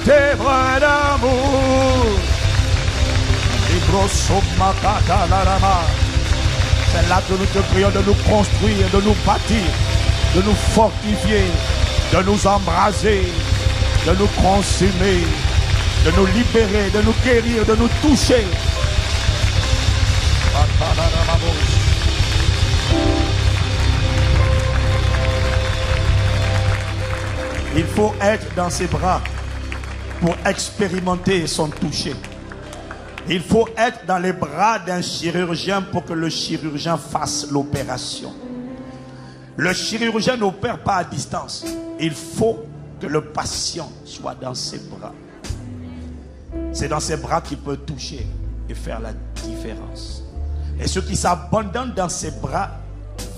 tes bras d'amour. C'est là que nous te prions de nous construire, de nous bâtir, de nous fortifier, de nous embraser, de nous consumer, de nous libérer, de nous guérir, de nous toucher. Il faut être dans ses bras pour expérimenter son toucher. Il faut être dans les bras d'un chirurgien pour que le chirurgien fasse l'opération. Le chirurgien n'opère pas à distance. Il faut que le patient soit dans ses bras. C'est dans ses bras qu'il peut toucher et faire la différence. Et ceux qui s'abandonnent dans ses bras,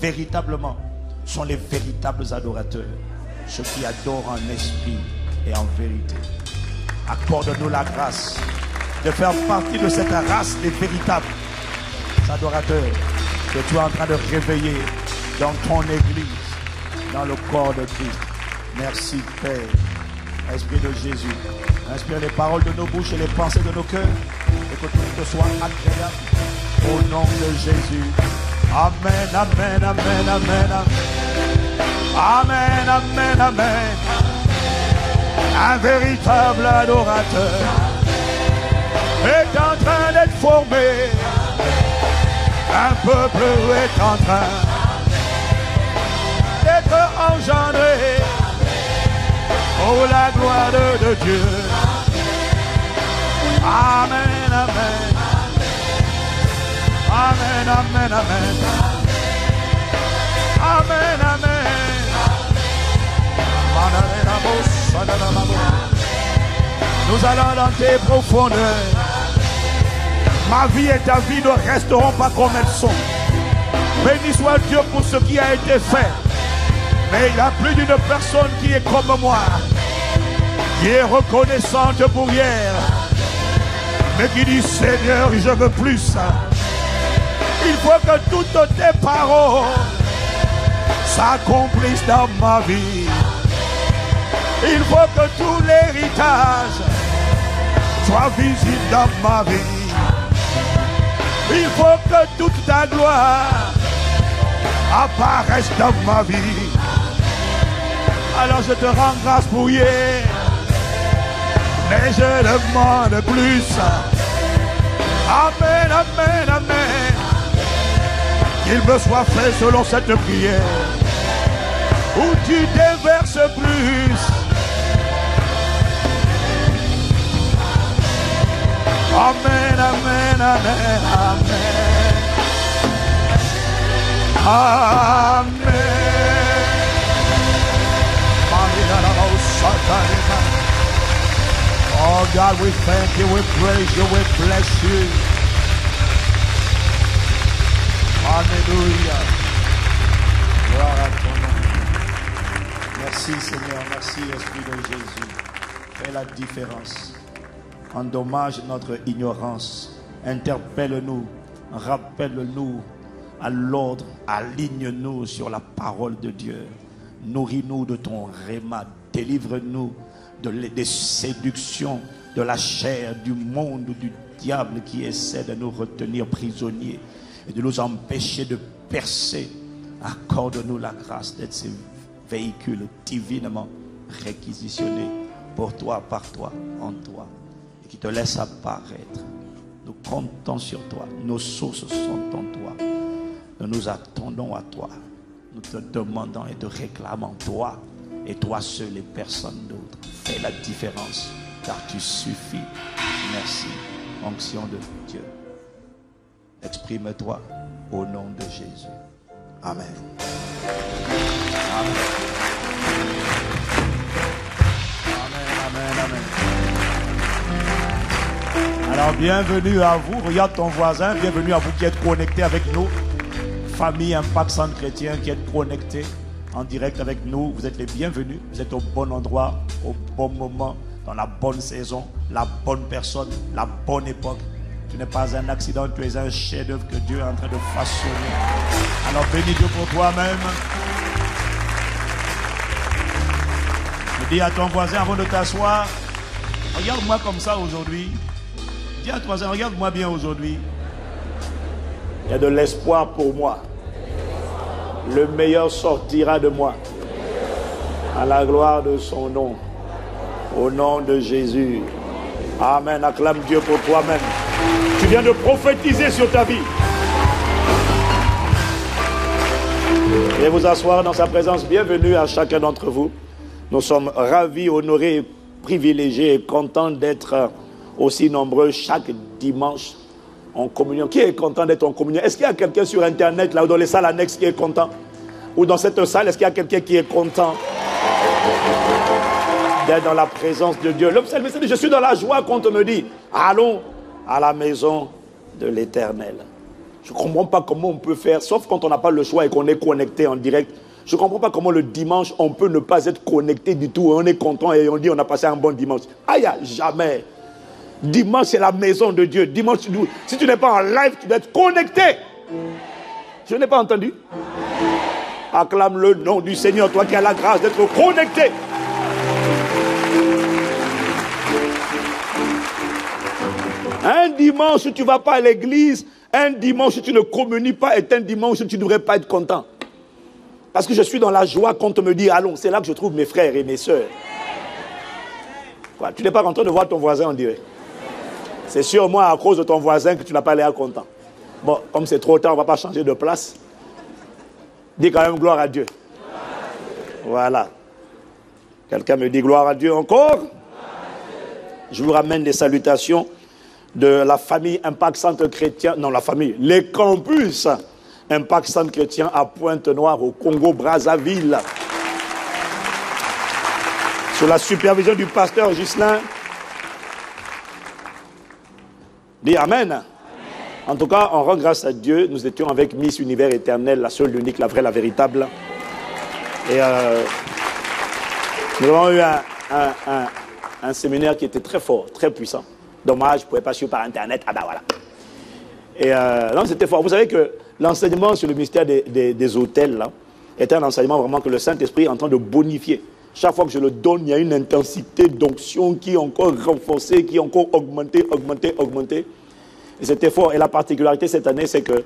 véritablement, sont les véritables adorateurs. Ceux qui adorent en esprit et en vérité. Accorde-nous la grâce de faire partie de cette race des véritables adorateurs que tu es en train de réveiller dans ton église, dans le corps de Christ. Merci Père. Esprit de Jésus, inspire les paroles de nos bouches et les pensées de nos cœurs et que tout te soit agréable au nom de Jésus. Amen, amen, amen, amen, amen, amen, amen. Un véritable adorateur est en train d'être formé. Un peuple est en train d'être engendré pour la gloire de Dieu. Amen, amen. Amen, amen, amen. Amen, amen. Nous allons dans tes profondeurs. Ma vie et ta vie ne resteront pas comme elles sont. Béni soit Dieu pour ce qui a été fait. Mais il y a plus d'une personne qui est comme moi, qui est reconnaissante pour hier, mais qui dit Seigneur, je veux plus. Il faut que toutes tes paroles s'accomplissent dans ma vie. Il faut que tout l'héritage soit visible dans ma vie. Il faut que toute ta gloire apparaisse dans ma vie. Alors je te rends grâce pour hier, mais je demande plus. Amen, amen, amen. Qu'il me soit fait selon cette prière, où tu déverses plus. Amen, amen, amen, amen. Amen. Oh God, we thank you, we praise you, we bless you. Alléluia. Gloire à ton nom. Merci Seigneur, merci Esprit de Jésus. Fais la différence. Endommage notre ignorance. Interpelle-nous, rappelle-nous à l'ordre, aligne-nous sur la parole de Dieu. Nourris-nous de ton réma, délivre-nous des séductions de la chair, du monde, du diable qui essaie de nous retenir prisonniers et de nous empêcher de percer. Accorde-nous la grâce d'être ces véhicules divinement réquisitionnés pour toi, par toi, en toi, et qui te laissent apparaître. Nous comptons sur toi, nos sources sont en toi. Nous nous attendons à toi. Nous te demandons et te réclamons toi et toi seul et personne d'autre. Fais la différence car tu suffis. Merci, onction de Dieu. Exprime-toi au nom de Jésus. Amen. Amen. Amen, amen, amen. Alors bienvenue à vous. Regarde ton voisin. Bienvenue à vous qui êtes connectés avec nous. Famille Impact Centre Chrétien qui êtes connectés en direct avec nous. Vous êtes les bienvenus. Vous êtes au bon endroit, au bon moment, dans la bonne saison, la bonne personne, la bonne époque. Tu n'es pas un accident, tu es un chef-d'œuvre que Dieu est en train de façonner. Alors bénis Dieu pour toi-même. Dis à ton voisin avant de t'asseoir, Regarde-moi comme ça aujourd'hui. Dis à toi, regarde-moi bien aujourd'hui. Il y a de l'espoir pour moi. Le meilleur sortira de moi. À la gloire de son nom. Au nom de Jésus. Amen. Acclame Dieu pour toi-même. Tu viens de prophétiser sur ta vie. Et vous asseoir dans sa présence. Bienvenue à chacun d'entre vous. Nous sommes ravis, honorés, privilégiés et contents d'être aussi nombreux chaque dimanche en communion. Qui est content d'être en communion? Est-ce qu'il y a quelqu'un sur Internet, là, ou dans les salles annexes qui est content? Ou dans cette salle, est-ce qu'il y a quelqu'un qui est content d'être dans la présence de Dieu? Le psalmiste dit, je suis dans la joie quand on me dit, allons à la maison de l'Éternel. Je ne comprends pas comment on peut faire, sauf quand on n'a pas le choix et qu'on est connecté en direct. Je ne comprends pas comment le dimanche, on peut ne pas être connecté du tout. On est content et on dit on a passé un bon dimanche. Aïe, jamais. Dimanche, c'est la maison de Dieu. Dimanche, si tu n'es pas en live, tu dois être connecté. Je n'ai pas entendu. Acclame le nom du Seigneur, toi qui as la grâce d'être connecté. Un dimanche où tu ne vas pas à l'église, un dimanche où tu ne communies pas est un dimanche où tu ne devrais pas être content. Parce que je suis dans la joie quand on me dit allons. C'est là que je trouve mes frères et mes sœurs. Quoi, tu n'es pas content de voir ton voisin, on dirait. C'est sûrement à cause de ton voisin que tu n'as pas l'air content. Bon, comme c'est trop tard, on ne va pas changer de place. Dis quand même gloire à Dieu. Voilà. Quelqu'un me dit gloire à Dieu encore? Je vous ramène des salutations de la famille Impact Centre Chrétien. Non, la famille. Les campus Impact Centre Chrétien à Pointe-Noire au Congo-Brazzaville. Sous la supervision du pasteur Ghislain. Dis Amen. Amen. En tout cas, on rend grâce à Dieu. Nous étions avec Miss Univers Éternel, la seule, l'unique, la vraie, la véritable. Et nous avons eu un séminaire qui était très fort, très puissant. Dommage, je ne pouvais pas suivre par Internet. Ah ben voilà. Et non, c'était fort. Vous savez que l'enseignement sur le mystère des hôtels là, est un enseignement vraiment que le Saint-Esprit est en train de bonifier. Chaque fois que je le donne, il y a une intensité d'onction qui est encore renforcée, qui est encore augmentée. Et c'était fort. Et la particularité cette année, c'est que,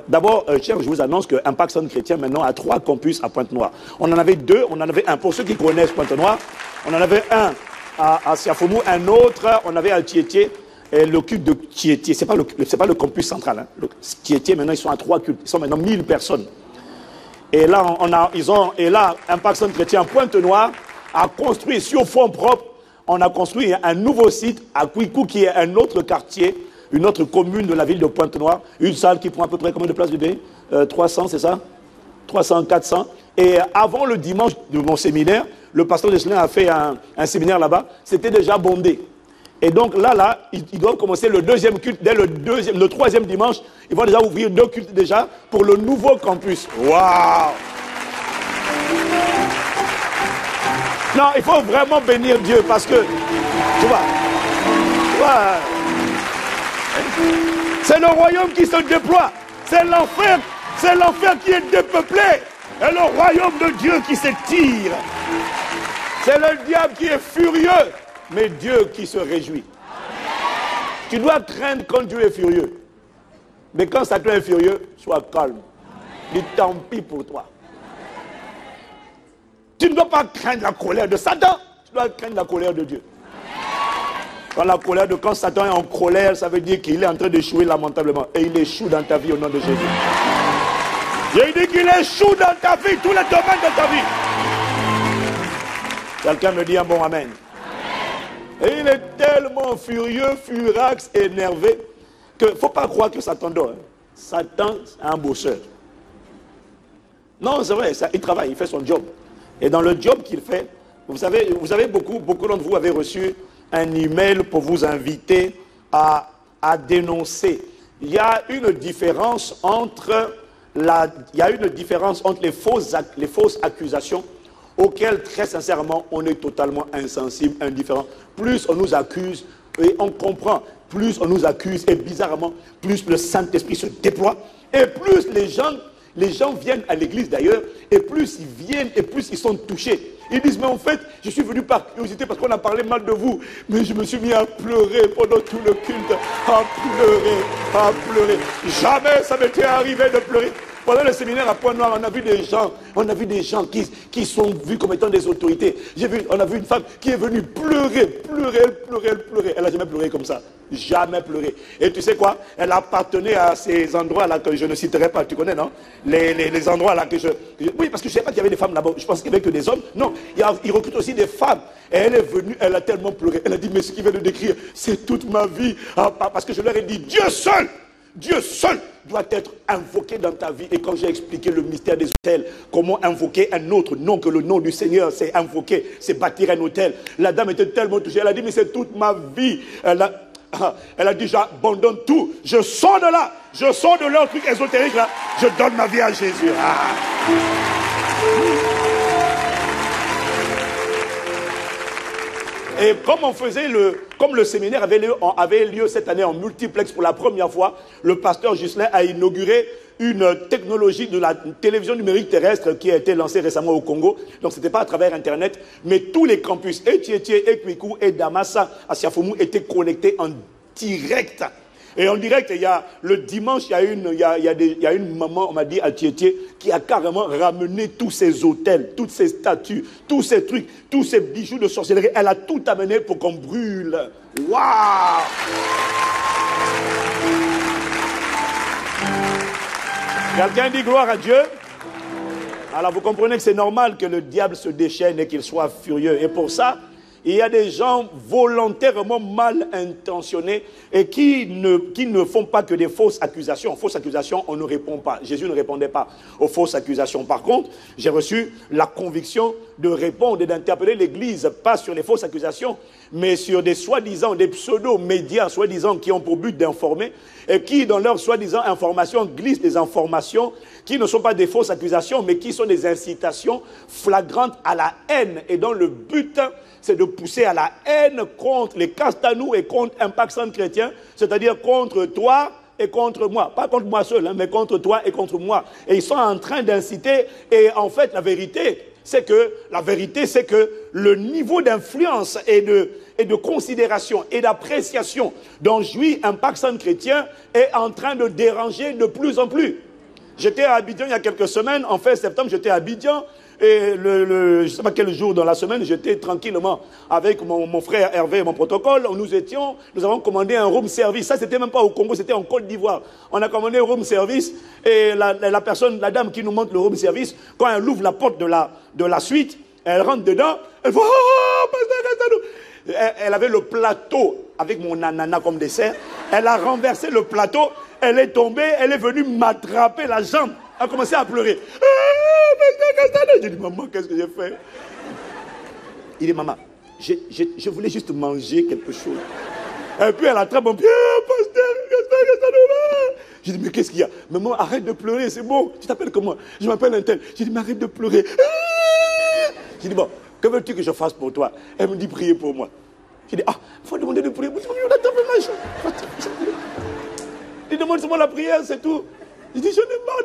d'abord, je vous annonce que Impact Centre Chrétien maintenant a 3 campus à Pointe-Noire. On en avait 2, on en avait un pour ceux qui connaissent Pointe-Noire. On en avait un à Siafoumou, un autre, on avait à Tietie. Et le culte de Tietie, ce n'est pas le campus central. Hein. Le Tietie, maintenant, ils sont à 3 cultes. Ils sont maintenant 1000 personnes. Et là, Impact Centre Chrétien Pointe-Noire a construit sur fonds propres, on a construit un nouveau site à Kouikou, qui est un autre quartier, une autre commune de la ville de Pointe-Noire. Une salle qui prend à peu près combien de places, bébé? 300, c'est ça? 300, 400. Et avant le dimanche de mon séminaire, le pasteur Ghislain a fait un séminaire là-bas. C'était déjà bondé. Et donc là, ils doivent commencer le deuxième culte. Dès le 3e dimanche, ils vont déjà ouvrir 2 cultes déjà pour le nouveau campus. Waouh! Non, il faut vraiment bénir Dieu parce que, tu vois, c'est le royaume qui se déploie. C'est l'enfer qui est dépeuplé. Et le royaume de Dieu qui s'étire. C'est le diable qui est furieux. Mais Dieu qui se réjouit. Tu dois craindre quand Dieu est furieux. Mais quand Satan est furieux, sois calme. Dis tant pis pour toi. Tu ne dois pas craindre la colère de Satan. Tu dois craindre la colère de Dieu. Quand Satan est en colère, ça veut dire qu'il est en train d'échouer lamentablement. Et il échoue dans ta vie au nom de Jésus. J'ai dit qu'il échoue dans ta vie, tous les domaines de ta vie. Quelqu'un me dit un bon amen. Et il est tellement furieux, furax, énervé, qu'il ne faut pas croire que Satan dort. Satan, c'est un bosseur. Non, c'est vrai, il travaille, il fait son job. Et dans le job qu'il fait, vous savez beaucoup d'entre vous avez reçu un email pour vous inviter à dénoncer. Il y a une différence entre les fausses accusations auxquelles, très sincèrement, on est totalement insensible, indifférent. Plus on nous accuse, et on comprend, plus on nous accuse, et bizarrement, plus le Saint-Esprit se déploie, et plus les gens Les gens viennent à l'église d'ailleurs, et plus ils viennent, et plus ils sont touchés. Ils disent, mais en fait, je suis venu par curiosité parce qu'on a parlé mal de vous. Mais je me suis mis à pleurer pendant tout le culte. À pleurer, à pleurer. Jamais ça m'était arrivé de pleurer. Pendant le séminaire à Pointe-Noire, on a vu des gens qui sont vus comme étant des autorités. On a vu une femme qui est venue pleurer. Elle n'a jamais pleuré comme ça. Jamais pleuré. Et tu sais quoi? Elle appartenait à ces endroits-là que je ne citerai pas. Tu connais, non? Les endroits là que oui, parce que je ne sais pas qu'il y avait des femmes là-bas. Je pense qu'il n'y avait que des hommes. Non, ils recrutent aussi des femmes. Et elle est venue, elle a tellement pleuré. Elle a dit, mais ce qu'il vient de décrire, c'est toute ma vie. Parce que je leur ai dit, Dieu seul doit être invoqué dans ta vie. Et quand j'ai expliqué le mystère des autels, comment invoquer un autre nom que le nom du Seigneur, c'est invoquer, c'est bâtir un autel. La dame était tellement touchée. Elle a dit, mais c'est toute ma vie. Elle a dit, j'abandonne tout. Je sors de là. Je sors de leur truc ésotérique là. Je donne ma vie à Jésus. Et comme le séminaire avait lieu cette année en multiplex pour la première fois, le pasteur Ghislain a inauguré une technologie de la télévision numérique terrestre qui a été lancée récemment au Congo. Donc ce n'était pas à travers Internet, mais tous les campus, et Tietie, et Kwiku, et Damassa, à Siafoumou, étaient connectés en direct. Et en direct, le dimanche, il y a une maman, on m'a dit, à Tietie, qui a carrément ramené tous ces hôtels, toutes ces statues, tous ces trucs, tous ces bijoux de sorcellerie. Elle a tout amené pour qu'on brûle. Waouh! Quelqu'un dit gloire à Dieu. Alors vous comprenez que c'est normal que le diable se déchaîne et qu'il soit furieux. Et pour ça, il y a des gens volontairement mal intentionnés et qui ne font pas que des fausses accusations. Fausses accusations, on ne répond pas. Jésus ne répondait pas aux fausses accusations. Par contre, j'ai reçu la conviction de répondre et d'interpeller l'Église, pas sur les fausses accusations, mais sur des soi-disant, des pseudo-médias, soi-disant, qui ont pour but d'informer, et qui, dans leur soi-disant information, glissent des informations qui ne sont pas des fausses accusations, mais qui sont des incitations flagrantes à la haine, et dont le but, c'est de pousser à la haine contre les Castanou et contre Impact Centre Chrétien, c'est-à-dire contre toi et contre moi. Pas contre moi seul, mais contre toi et contre moi. Et ils sont en train d'inciter, et en fait, la vérité, c'est que le niveau d'influence et de considération et d'appréciation dont jouit Impact Centre Chrétien est en train de déranger de plus en plus. J'étais à Abidjan il y a quelques semaines, en fin septembre, j'étais à Abidjan, et je ne sais pas quel jour dans la semaine, j'étais tranquillement avec mon frère Hervé et mon protocole. Nous avons commandé un room service. Ça, c'était même pas au Congo, c'était en Côte d'Ivoire. On a commandé un room service, et la dame qui nous montre le room service, quand elle ouvre la porte de la suite, elle rentre dedans, elle voit, elle avait le plateau avec mon ananas comme dessert. Elle a renversé le plateau, elle est tombée, elle est venue m'attraper la jambe. Elle a commencé à pleurer. J'ai dit, maman, qu'est-ce que j'ai fait? Il dit, maman, je voulais juste manger quelque chose. Et puis elle attrape mon pied, pasteur. J'ai dit, mais qu'est-ce qu'il y a? Maman, arrête de pleurer, c'est bon. Tu t'appelles comment? Je m'appelle un tel. J'ai dit, mais arrête de pleurer. J'ai dit, bon, que veux-tu que je fasse pour toi? Elle me dit, priez pour moi. J'ai dit, il faut demander de prier. Il demande seulement la prière, c'est tout. Il dit, j'en ai marre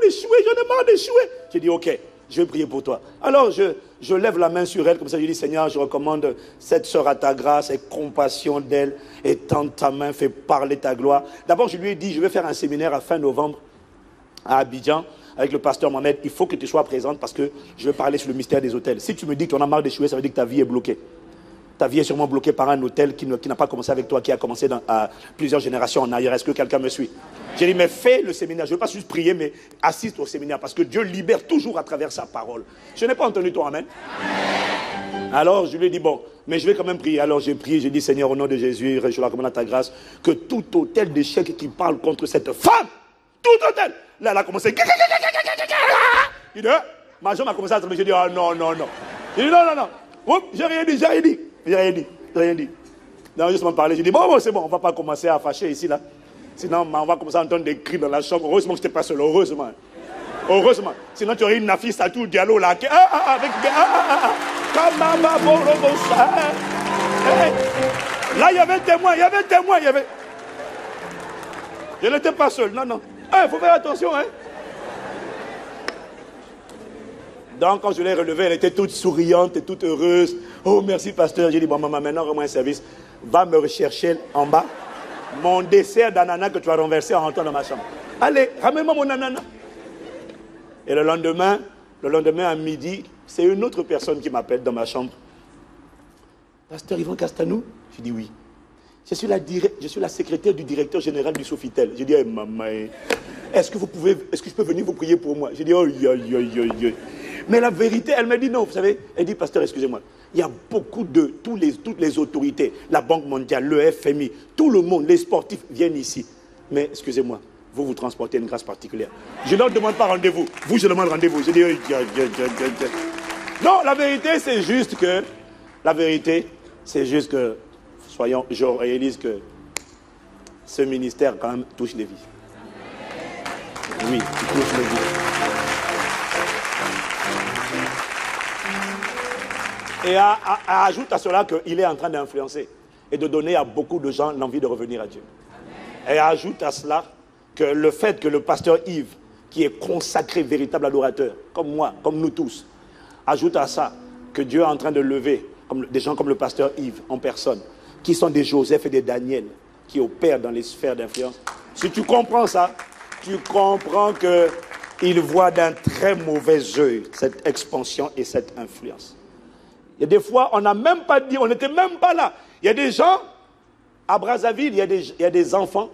d'échouer. J'ai dit, ok, je vais prier pour toi. Alors, je lève la main sur elle, comme ça, je dis, Seigneur, je recommande cette sœur à ta grâce, aie compassion d'elle, et tends ta main, fais parler ta gloire. D'abord, je lui ai dit, je vais faire un séminaire à fin novembre à Abidjan, avec le pasteur Mohamed. Il faut que tu sois présente parce que je vais parler sur le mystère des hôtels. Si tu me dis que tu en as marre d'échouer, ça veut dire que ta vie est bloquée. Ta vie est sûrement bloquée par un hôtel qui n'a pas commencé avec toi, qui a commencé à plusieurs générations en arrière. Est-ce que quelqu'un me suit? J'ai dit, mais fais le séminaire. Je ne veux pas juste prier, mais assiste au séminaire. Parce que Dieu libère toujours à travers sa parole. Je n'ai pas entendu toi, amen. Alors, je lui ai dit, bon, mais je vais quand même prier. Alors, j'ai prié, j'ai dit, Seigneur, au nom de Jésus, je la recommande à ta grâce, que tout hôtel d'échec qui parle contre cette femme, tout hôtel, là, elle a commencé. Il dit, ma jambe a commencé à trembler. J'ai dit, non. Il dit, non. Oups, j'ai rien dit. Non, justement parler. J'ai dit, bon, c'est bon, on ne va pas commencer à fâcher ici, là. Sinon, on va commencer à entendre des cris dans la chambre. Heureusement que je n'étais pas seul, heureusement. Sinon, tu aurais une affiche à tout dialogue, là. Là, il y avait témoin. Je n'étais pas seul, non. Il faut faire attention, hein. Donc, quand je l'ai relevée, elle était toute souriante et toute heureuse. Oh, merci, pasteur. J'ai dit, bon, maman, maintenant, rends-moi un service. Va me rechercher en bas mon dessert d'ananas que tu as renversé en rentrant dans ma chambre. Allez, ramène-moi mon ananas. Et le lendemain à midi, c'est une autre personne qui m'appelle dans ma chambre. Pasteur Yvan Castanou? Je dis oui. Je suis la secrétaire du directeur général du Sofitel. Je dis, hey, maman, est-ce que je peux venir vous prier pour moi? Je dis, oh, mais la vérité, elle m'a dit non, vous savez. Elle dit, pasteur, excusez-moi. Il y a beaucoup de, toutes les autorités, la Banque mondiale, le FMI, tout le monde, les sportifs viennent ici. Mais excusez-moi, vous transportez une grâce particulière. Je ne leur demande pas rendez-vous. Vous, je demande rendez-vous. Je dis, non, la vérité, c'est juste que, soyons, je réalise que ce ministère, quand même, touche les vies. Oui, il touche les vies. Et ajoute à cela qu'il est en train d'influencer et de donner à beaucoup de gens l'envie de revenir à Dieu. Et ajoute à cela que le fait que le pasteur Yves, qui est consacré, véritable adorateur, comme moi, comme nous tous, ajoute à ça que Dieu est en train de lever des gens comme le pasteur Yves en personne, qui sont des Joseph et des Daniel, qui opèrent dans les sphères d'influence. Si tu comprends ça, tu comprends qu'il voit d'un très mauvais œil cette expansion et cette influence. Il y a des fois, on n'a même pas dit, on n'était même pas là. Il y a des gens, à Brazzaville, il y a des enfants,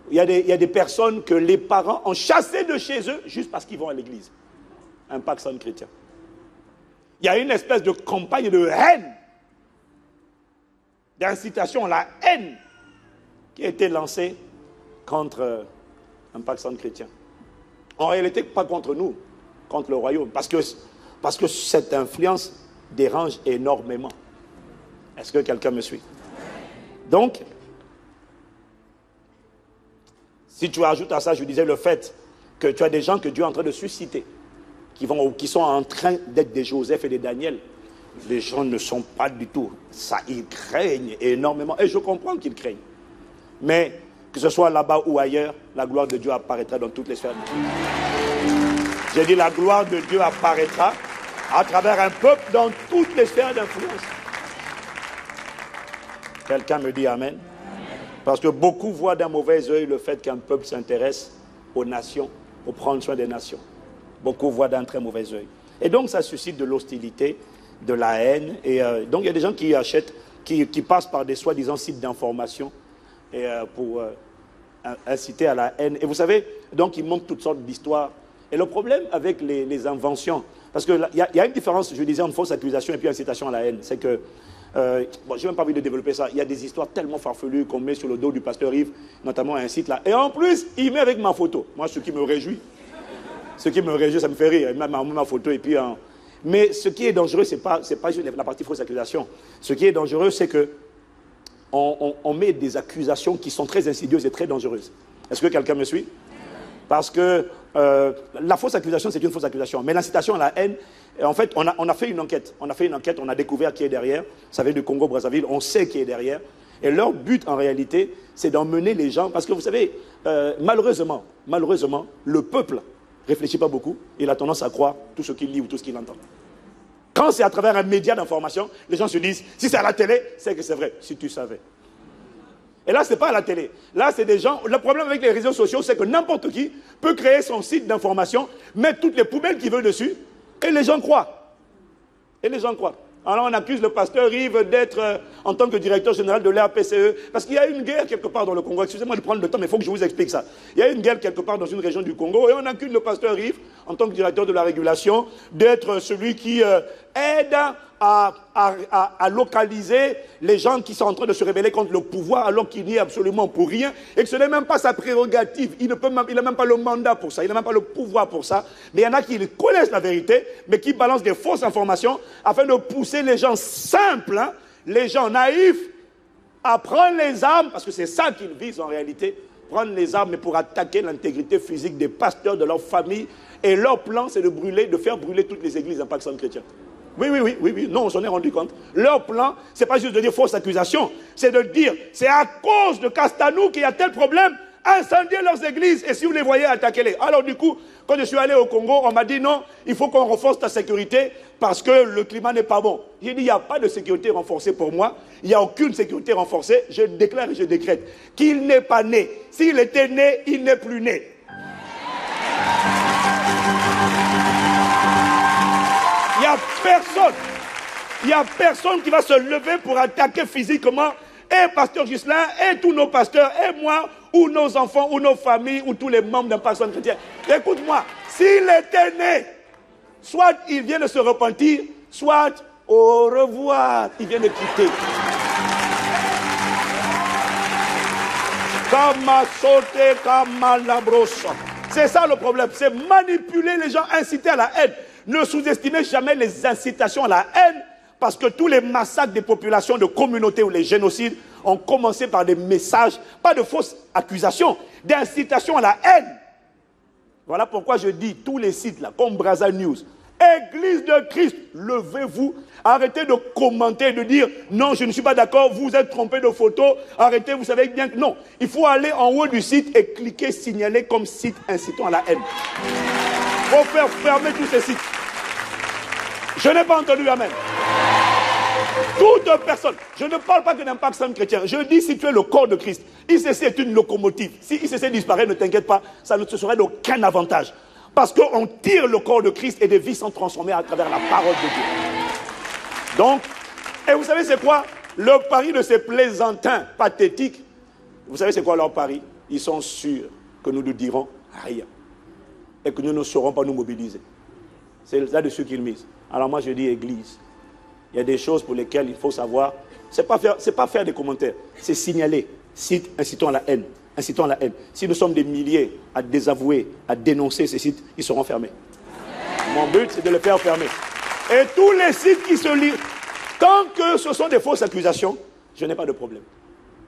il y a des personnes que les parents ont chassées de chez eux juste parce qu'ils vont à l'église. Un Pakistan chrétien. Il y a une espèce de campagne de haine, d'incitation à la haine qui a été lancée contre un Pakistan chrétien. En réalité, pas contre nous, contre le royaume. Parce que cette influence dérange énormément. Est-ce que quelqu'un me suit? Donc, si tu ajoutes à ça, je disais le fait que tu as des gens que Dieu est en train de susciter, qui sont en train d'être des Joseph et des Daniel. Les gens ne sont pas du tout. Ça, ils craignent énormément. Et je comprends qu'ils craignent. Mais que ce soit là-bas ou ailleurs, la gloire de Dieu apparaîtra dans toutes les sphères. J'ai dit la gloire de Dieu apparaîtra à travers un peuple dans toutes les sphères d'influence. Quelqu'un me dit Amen? Parce que beaucoup voient d'un mauvais œil le fait qu'un peuple s'intéresse aux nations, pour prendre soin des nations. Beaucoup voient d'un très mauvais œil. Et donc ça suscite de l'hostilité, de la haine. Et donc il y a des gens qui achètent, qui passent par des soi-disant sites d'information pour inciter à la haine. Et vous savez, donc ils montrent toutes sortes d'histoires. Et le problème avec les inventions, parce qu'il y a une différence, je disais, entre fausse accusation et puis incitation à la haine, c'est que, bon, je n'ai même pas envie de développer ça, il y a des histoires tellement farfelues qu'on met sur le dos du pasteur Yves, notamment un site là, et en plus, il met avec ma photo. Moi, ce qui me réjouit, ça me fait rire, il met ma photo et puis... Mais ce qui est dangereux, ce n'est pas juste la partie fausse accusation. Ce qui est dangereux, c'est que on met des accusations qui sont très insidieuses et très dangereuses. Est-ce que quelqu'un me suit? Parce que la fausse accusation, c'est une fausse accusation. Mais l'incitation à la haine, en fait, on a fait une enquête. On a découvert qui est derrière. Ça vient du Congo-Brazzaville, on sait qui est derrière. Et leur but, en réalité, c'est d'emmener les gens... Parce que vous savez, malheureusement, le peuple ne réfléchit pas beaucoup. Il a tendance à croire tout ce qu'il lit ou tout ce qu'il entend. Quand c'est à travers un média d'information, les gens se disent, si c'est à la télé, c'est que c'est vrai. Si tu savais. Et là, ce n'est pas à la télé. Là, c'est des gens... Le problème avec les réseaux sociaux, c'est que n'importe qui peut créer son site d'information, mettre toutes les poubelles qu'il veut dessus, et les gens croient. Alors, on accuse le pasteur Yves d'être, en tant que directeur général de l'RPCE, parce qu'il y a une guerre quelque part dans le Congo. Excusez-moi de prendre le temps, mais il faut que je vous explique ça. Il y a une guerre quelque part dans une région du Congo, et on accuse le pasteur Yves, en tant que directeur de la régulation, d'être celui qui aide à localiser les gens qui sont en train de se rebeller contre le pouvoir, alors qu'il n'y est absolument pour rien, et que ce n'est même pas sa prérogative. Il n'a même pas le mandat pour ça, il n'a même pas le pouvoir pour ça. Mais il y en a qui connaissent la vérité, mais qui balancent des fausses informations afin de pousser les gens simples, les gens naïfs, à prendre les armes, parce que c'est ça qu'ils visent en réalité, prendre les armes pour attaquer l'intégrité physique des pasteurs, de leur famille, et leur plan, c'est de faire brûler toutes les églises en Pakistan chrétien. Oui, non, on s'en est rendu compte. Leur plan, c'est pas juste de dire fausse accusation, c'est de dire, c'est à cause de Castanou qu'il y a tel problème, incendiez leurs églises, et si vous les voyez, attaquez-les. Alors du coup, Quand je suis allé au Congo, on m'a dit non, il faut qu'on renforce ta sécurité parce que le climat n'est pas bon. J'ai dit, il n'y a pas de sécurité renforcée pour moi. Il n'y a aucune sécurité renforcée. Je déclare et je décrète qu'il n'est pas né. S'il était né, il n'est plus né. Il n'y a personne. Il n'y a personne qui va se lever pour attaquer physiquement et Pasteur Ghislain, et tous nos pasteurs, et moi, ou nos enfants, ou nos familles, ou tous les membres d'un pasteur chrétien. Écoute-moi, s'il était né, soit il vient de se repentir, soit au revoir, il vient de quitter. C'est ça le problème, c'est manipuler les gens, inciter à la haine. Ne sous-estimez jamais les incitations à la haine, parce que tous les massacres des populations, de communautés ou les génocides ont commencé par des messages, pas de fausses accusations, d'incitation à la haine. Voilà pourquoi je dis, tous les sites là, comme Brazza News, Église de Christ, levez-vous, arrêtez de commenter, de dire non, je ne suis pas d'accord, vous êtes trompé de photos, arrêtez, vous savez bien que non. Il faut aller en haut du site et cliquer signaler comme site incitant à la haine. Il faut faire fermer tous ces sites. Je n'ai pas entendu amen. Toute personne, je ne parle pas que d'un pacte chrétien, je dis si tu es le corps de Christ, ICC est une locomotive. Si ICC disparaît, ne t'inquiète pas, ça ne te sera d'aucun avantage. Parce qu'on tire le corps de Christ et des vies sont transformées à travers la parole de Dieu. Donc, et vous savez c'est quoi? Le pari de ces plaisantins pathétiques, vous savez c'est quoi leur pari? Ils sont sûrs que nous ne dirons rien. Et que nous ne saurons pas nous mobiliser. C'est là-dessus qu'ils misent. Alors moi je dis Église, il y a des choses pour lesquelles il faut savoir, c'est pas faire des commentaires, c'est signaler, site incitant à la haine, incitant à la haine. Si nous sommes des milliers à désavouer, à dénoncer ces sites, ils seront fermés. Mon but c'est de les faire fermer. Et tous les sites qui se lisent, tant que ce sont des fausses accusations, je n'ai pas de problème.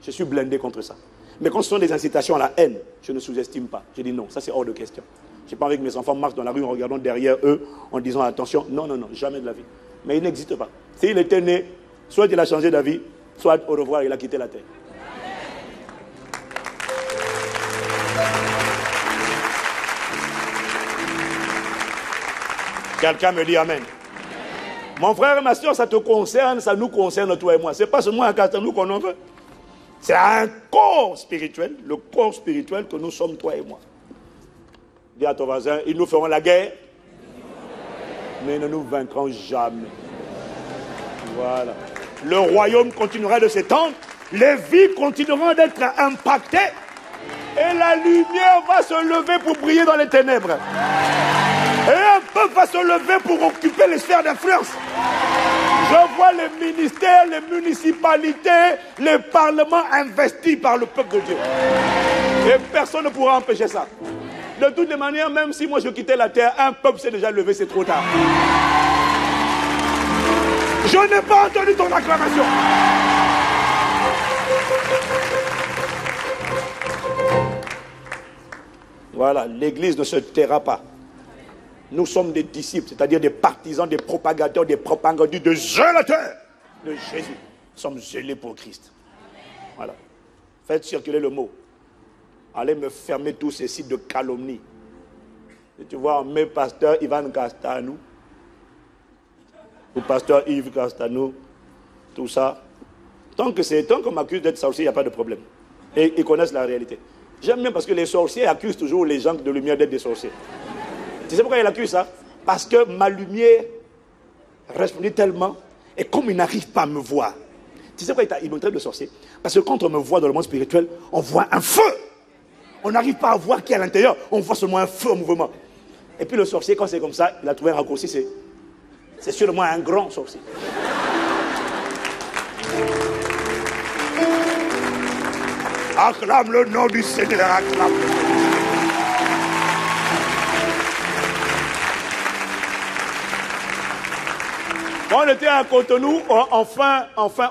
Je suis blindé contre ça. Mais quand ce sont des incitations à la haine, je ne sous-estime pas. Je dis non, ça c'est hors de question. Je n'ai pas envie que mes enfants marchent dans la rue en regardant derrière eux, en disant attention. Non, non, non, jamais de la vie. Mais il n'existe pas. S'il était né, soit il a changé d'avis, soit au revoir, il a quitté la terre. Quelqu'un me dit amen. Mon frère et ma soeur, ça te concerne, ça nous concerne, toi et moi. Ce n'est pas seulement un Castanou qu'on en veut. C'est un corps spirituel, le corps spirituel que nous sommes, toi et moi. Dis à ton voisin, ils nous feront la guerre, mais ils ne nous vaincront jamais. Voilà. Le royaume continuera de s'étendre, les vies continueront d'être impactées, et la lumière va se lever pour briller dans les ténèbres. Et un peuple va se lever pour occuper les sphères d'influence. Je vois les ministères, les municipalités, les parlements investis par le peuple de Dieu. Et personne ne pourra empêcher ça. De toutes les manières, même si moi je quittais la terre, un peuple s'est déjà levé, c'est trop tard. Je n'ai pas entendu ton acclamation. Voilà, l'Église ne se taira pas. Nous sommes des disciples, c'est-à-dire des partisans, des propagateurs, des propagandistes, des zélateurs de Jésus. Nous sommes zélés pour Christ. Voilà. Faites circuler le mot. Allez me fermer tous ces sites de calomnie. Et tu vois, mes pasteurs Ivan Castanou, ou pasteur Yves Castanou, tout ça. Tant qu'on m'accuse d'être sorcier, il n'y a pas de problème. Et ils connaissent la réalité. J'aime bien parce que les sorciers accusent toujours les gens de lumière d'être des sorciers. Tu sais pourquoi ils accusent ça? Parce que ma lumière resplendit tellement, et comme ils n'arrivent pas à me voir. Tu sais pourquoi ils me traitent de sorcier? Parce que quand on me voit dans le monde spirituel, on voit un feu. On n'arrive pas à voir qui est à l'intérieur, on voit seulement un feu en mouvement. Et puis le sorcier, quand c'est comme ça, il a trouvé un raccourci, c'est sûrement un grand sorcier. Acclame le nom du Seigneur, acclame. Quand on était à Cotonou, enfin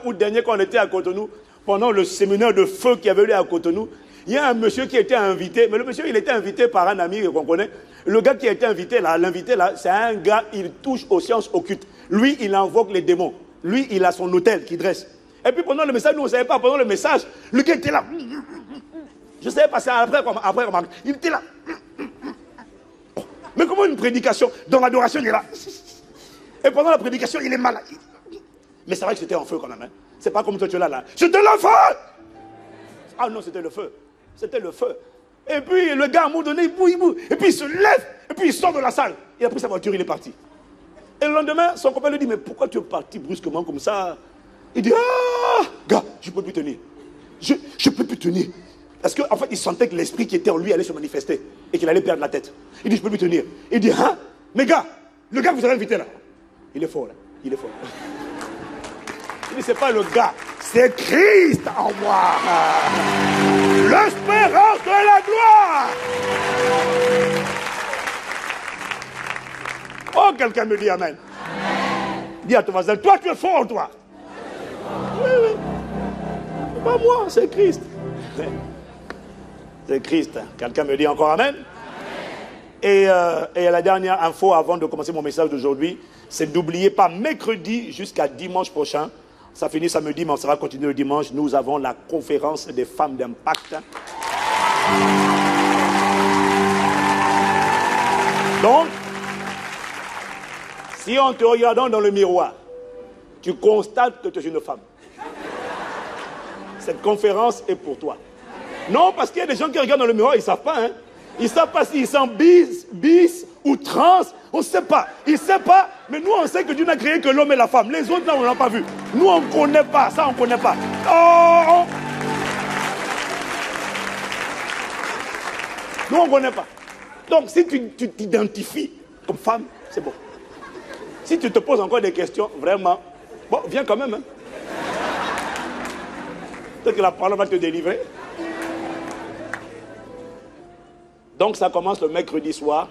août dernier, quand on était à Cotonou, pendant le séminaire de feu qui avait lieu à Cotonou, il y a un monsieur qui était invité, mais le monsieur, il était invité par un ami qu'on connaît. Le gars qui a été invité là, l'invité là, c'est un gars, il touche aux sciences occultes. Lui, il invoque les démons. Lui, il a son hôtel qu'il dresse. Et puis pendant le message, nous, on ne savait pas, pendant le message, le gars était là. Je ne savais pas, c'est après, il était là. vraiment une prédication. Dans l'adoration, il est là. Et pendant la prédication, il est malade. Mais c'est vrai que c'était en feu quand même. Hein. C'est pas comme toi, tu es là. C'était le feu! Ah non, c'était le feu. C'était le feu. Et puis le gars, à un moment donné, il bouge. Et puis il se lève. Et puis il sort de la salle. Il a pris sa voiture, il est parti. Et le lendemain, son copain lui dit, mais pourquoi tu es parti brusquement comme ça? Il dit, ah, gars, je ne peux plus tenir. Je ne peux plus tenir. Parce qu'en fait, il sentait que l'esprit qui était en lui allait se manifester. Et qu'il allait perdre la tête. Il dit, je ne peux plus tenir. Il dit, hein? Mais gars, le gars que vous avez invité là, il est fort là. Il est fort. Il dit, c'est pas le gars, c'est Christ en moi. L'espérance de la gloire. Oh, quelqu'un me dit amen. Dis à ton voisin, toi tu es fort, toi. Oui, oui. C'est pas moi, c'est Christ. C'est Christ. Quelqu'un me dit encore amen. Et la dernière info avant de commencer mon message d'aujourd'hui, c'est n'oubliez pas, mercredi jusqu'à dimanche prochain, ça finit samedi, mais ça va continuer le dimanche, nous avons la conférence des femmes d'impact. Donc, si en te regardant dans le miroir, tu constates que tu es une femme, cette conférence est pour toi. Non, parce qu'il y a des gens qui regardent dans le miroir, ils ne savent pas. Hein. Ils ne savent pas s'ils sont bis ou trans. On ne sait pas. Ils ne savent pas. Mais nous, on sait que Dieu n'a créé que l'homme et la femme. Les autres, là, on ne l'a pas vu. Nous, on ne connaît pas. Ça, on ne connaît pas. Oh. Nous, on ne connaît pas. Donc, si tu t'identifies comme femme, c'est bon. Si tu te poses encore des questions, vraiment, bon, viens quand même. Hein. Peut-être que la parole va te délivrer. Donc ça commence le mercredi soir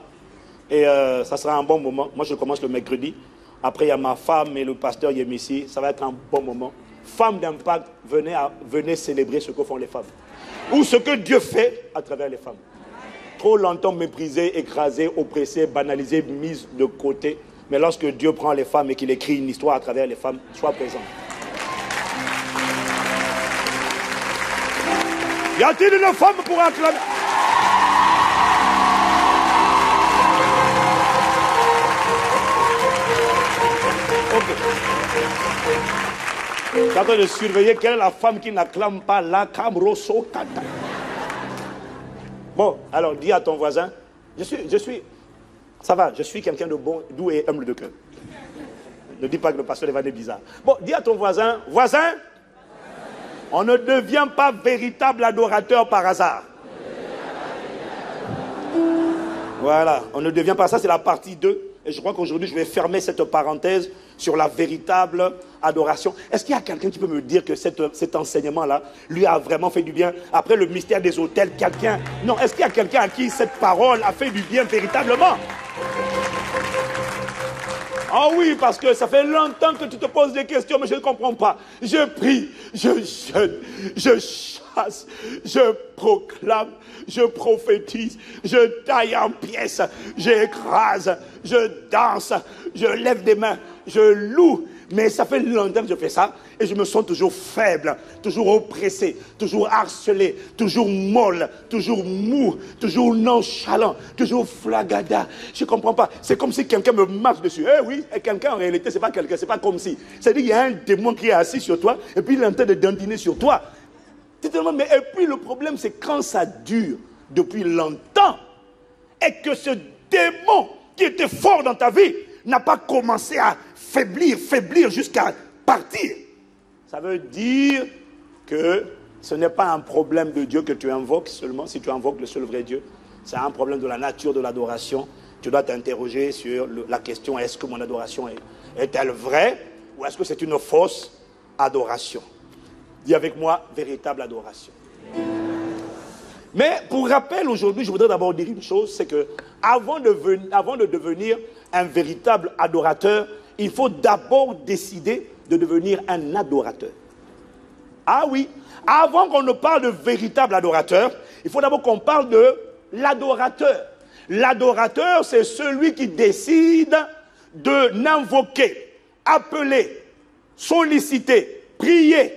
et ça sera un bon moment. Moi je commence le mercredi. Après il y a ma femme et le pasteur Yémissi. Ça va être un bon moment. Femmes d'impact, venez célébrer ce que font les femmes. Ou ce que Dieu fait à travers les femmes. Trop longtemps méprisées, écrasées, oppressées, banalisées, mises de côté. Mais lorsque Dieu prend les femmes et qu'il écrit une histoire à travers les femmes, sois présent. Y a-t-il une femme pour acclamer? Je suis en train de surveiller quelle est la femme qui n'acclame pas la Camroso Kata. Bon, alors dis à ton voisin, ça va, je suis quelqu'un de bon, doux et humble de cœur. Ne dis pas que le pasteur est venu bizarre. Bon, dis à ton voisin, on ne devient pas véritable adorateur par hasard. Voilà, on ne devient pas, ça c'est la partie 2. Et je crois qu'aujourd'hui, je vais fermer cette parenthèse sur la véritable adoration. Est-ce qu'il y a quelqu'un qui peut me dire que cet enseignement-là lui a vraiment fait du bien? Après le mystère des autels, quelqu'un... Non, est-ce qu'il y a quelqu'un à qui cette parole a fait du bien véritablement? Ah oui, parce que ça fait longtemps que tu te poses des questions, mais je ne comprends pas. Je prie, je jeûne, je chasse, je proclame, je prophétise, je taille en pièces, j'écrase, je danse, je lève des mains, je loue. Mais ça fait longtemps que je fais ça et je me sens toujours faible, toujours oppressé, toujours harcelé, toujours molle, toujours mou, toujours nonchalant, toujours flagada. Je ne comprends pas. C'est comme si quelqu'un me marche dessus. Eh oui, et quelqu'un en réalité, c'est pas quelqu'un, c'est pas comme si. C'est-à-dire qu'il y a un démon qui est assis sur toi et puis il est en train de dandiner sur toi. Tu te demandes, mais et puis le problème, c'est quand ça dure depuis longtemps et que ce démon qui était fort dans ta vie n'a pas commencé à faiblir jusqu'à partir. Ça veut dire que ce n'est pas un problème de Dieu que tu invoques seulement, si tu invoques le seul vrai Dieu. C'est un problème de la nature de l'adoration. Tu dois t'interroger sur la question, est-ce que mon adoration est-elle vraie ou est-ce que c'est une fausse adoration? Dis avec moi, véritable adoration. Mais pour rappel, aujourd'hui, je voudrais d'abord dire une chose, c'est que avant de devenir un véritable adorateur, il faut d'abord décider de devenir un adorateur. Ah oui, avant qu'on ne parle de véritable adorateur, il faut d'abord qu'on parle de l'adorateur. L'adorateur, c'est celui qui décide de n'invoquer, appeler, solliciter, prier,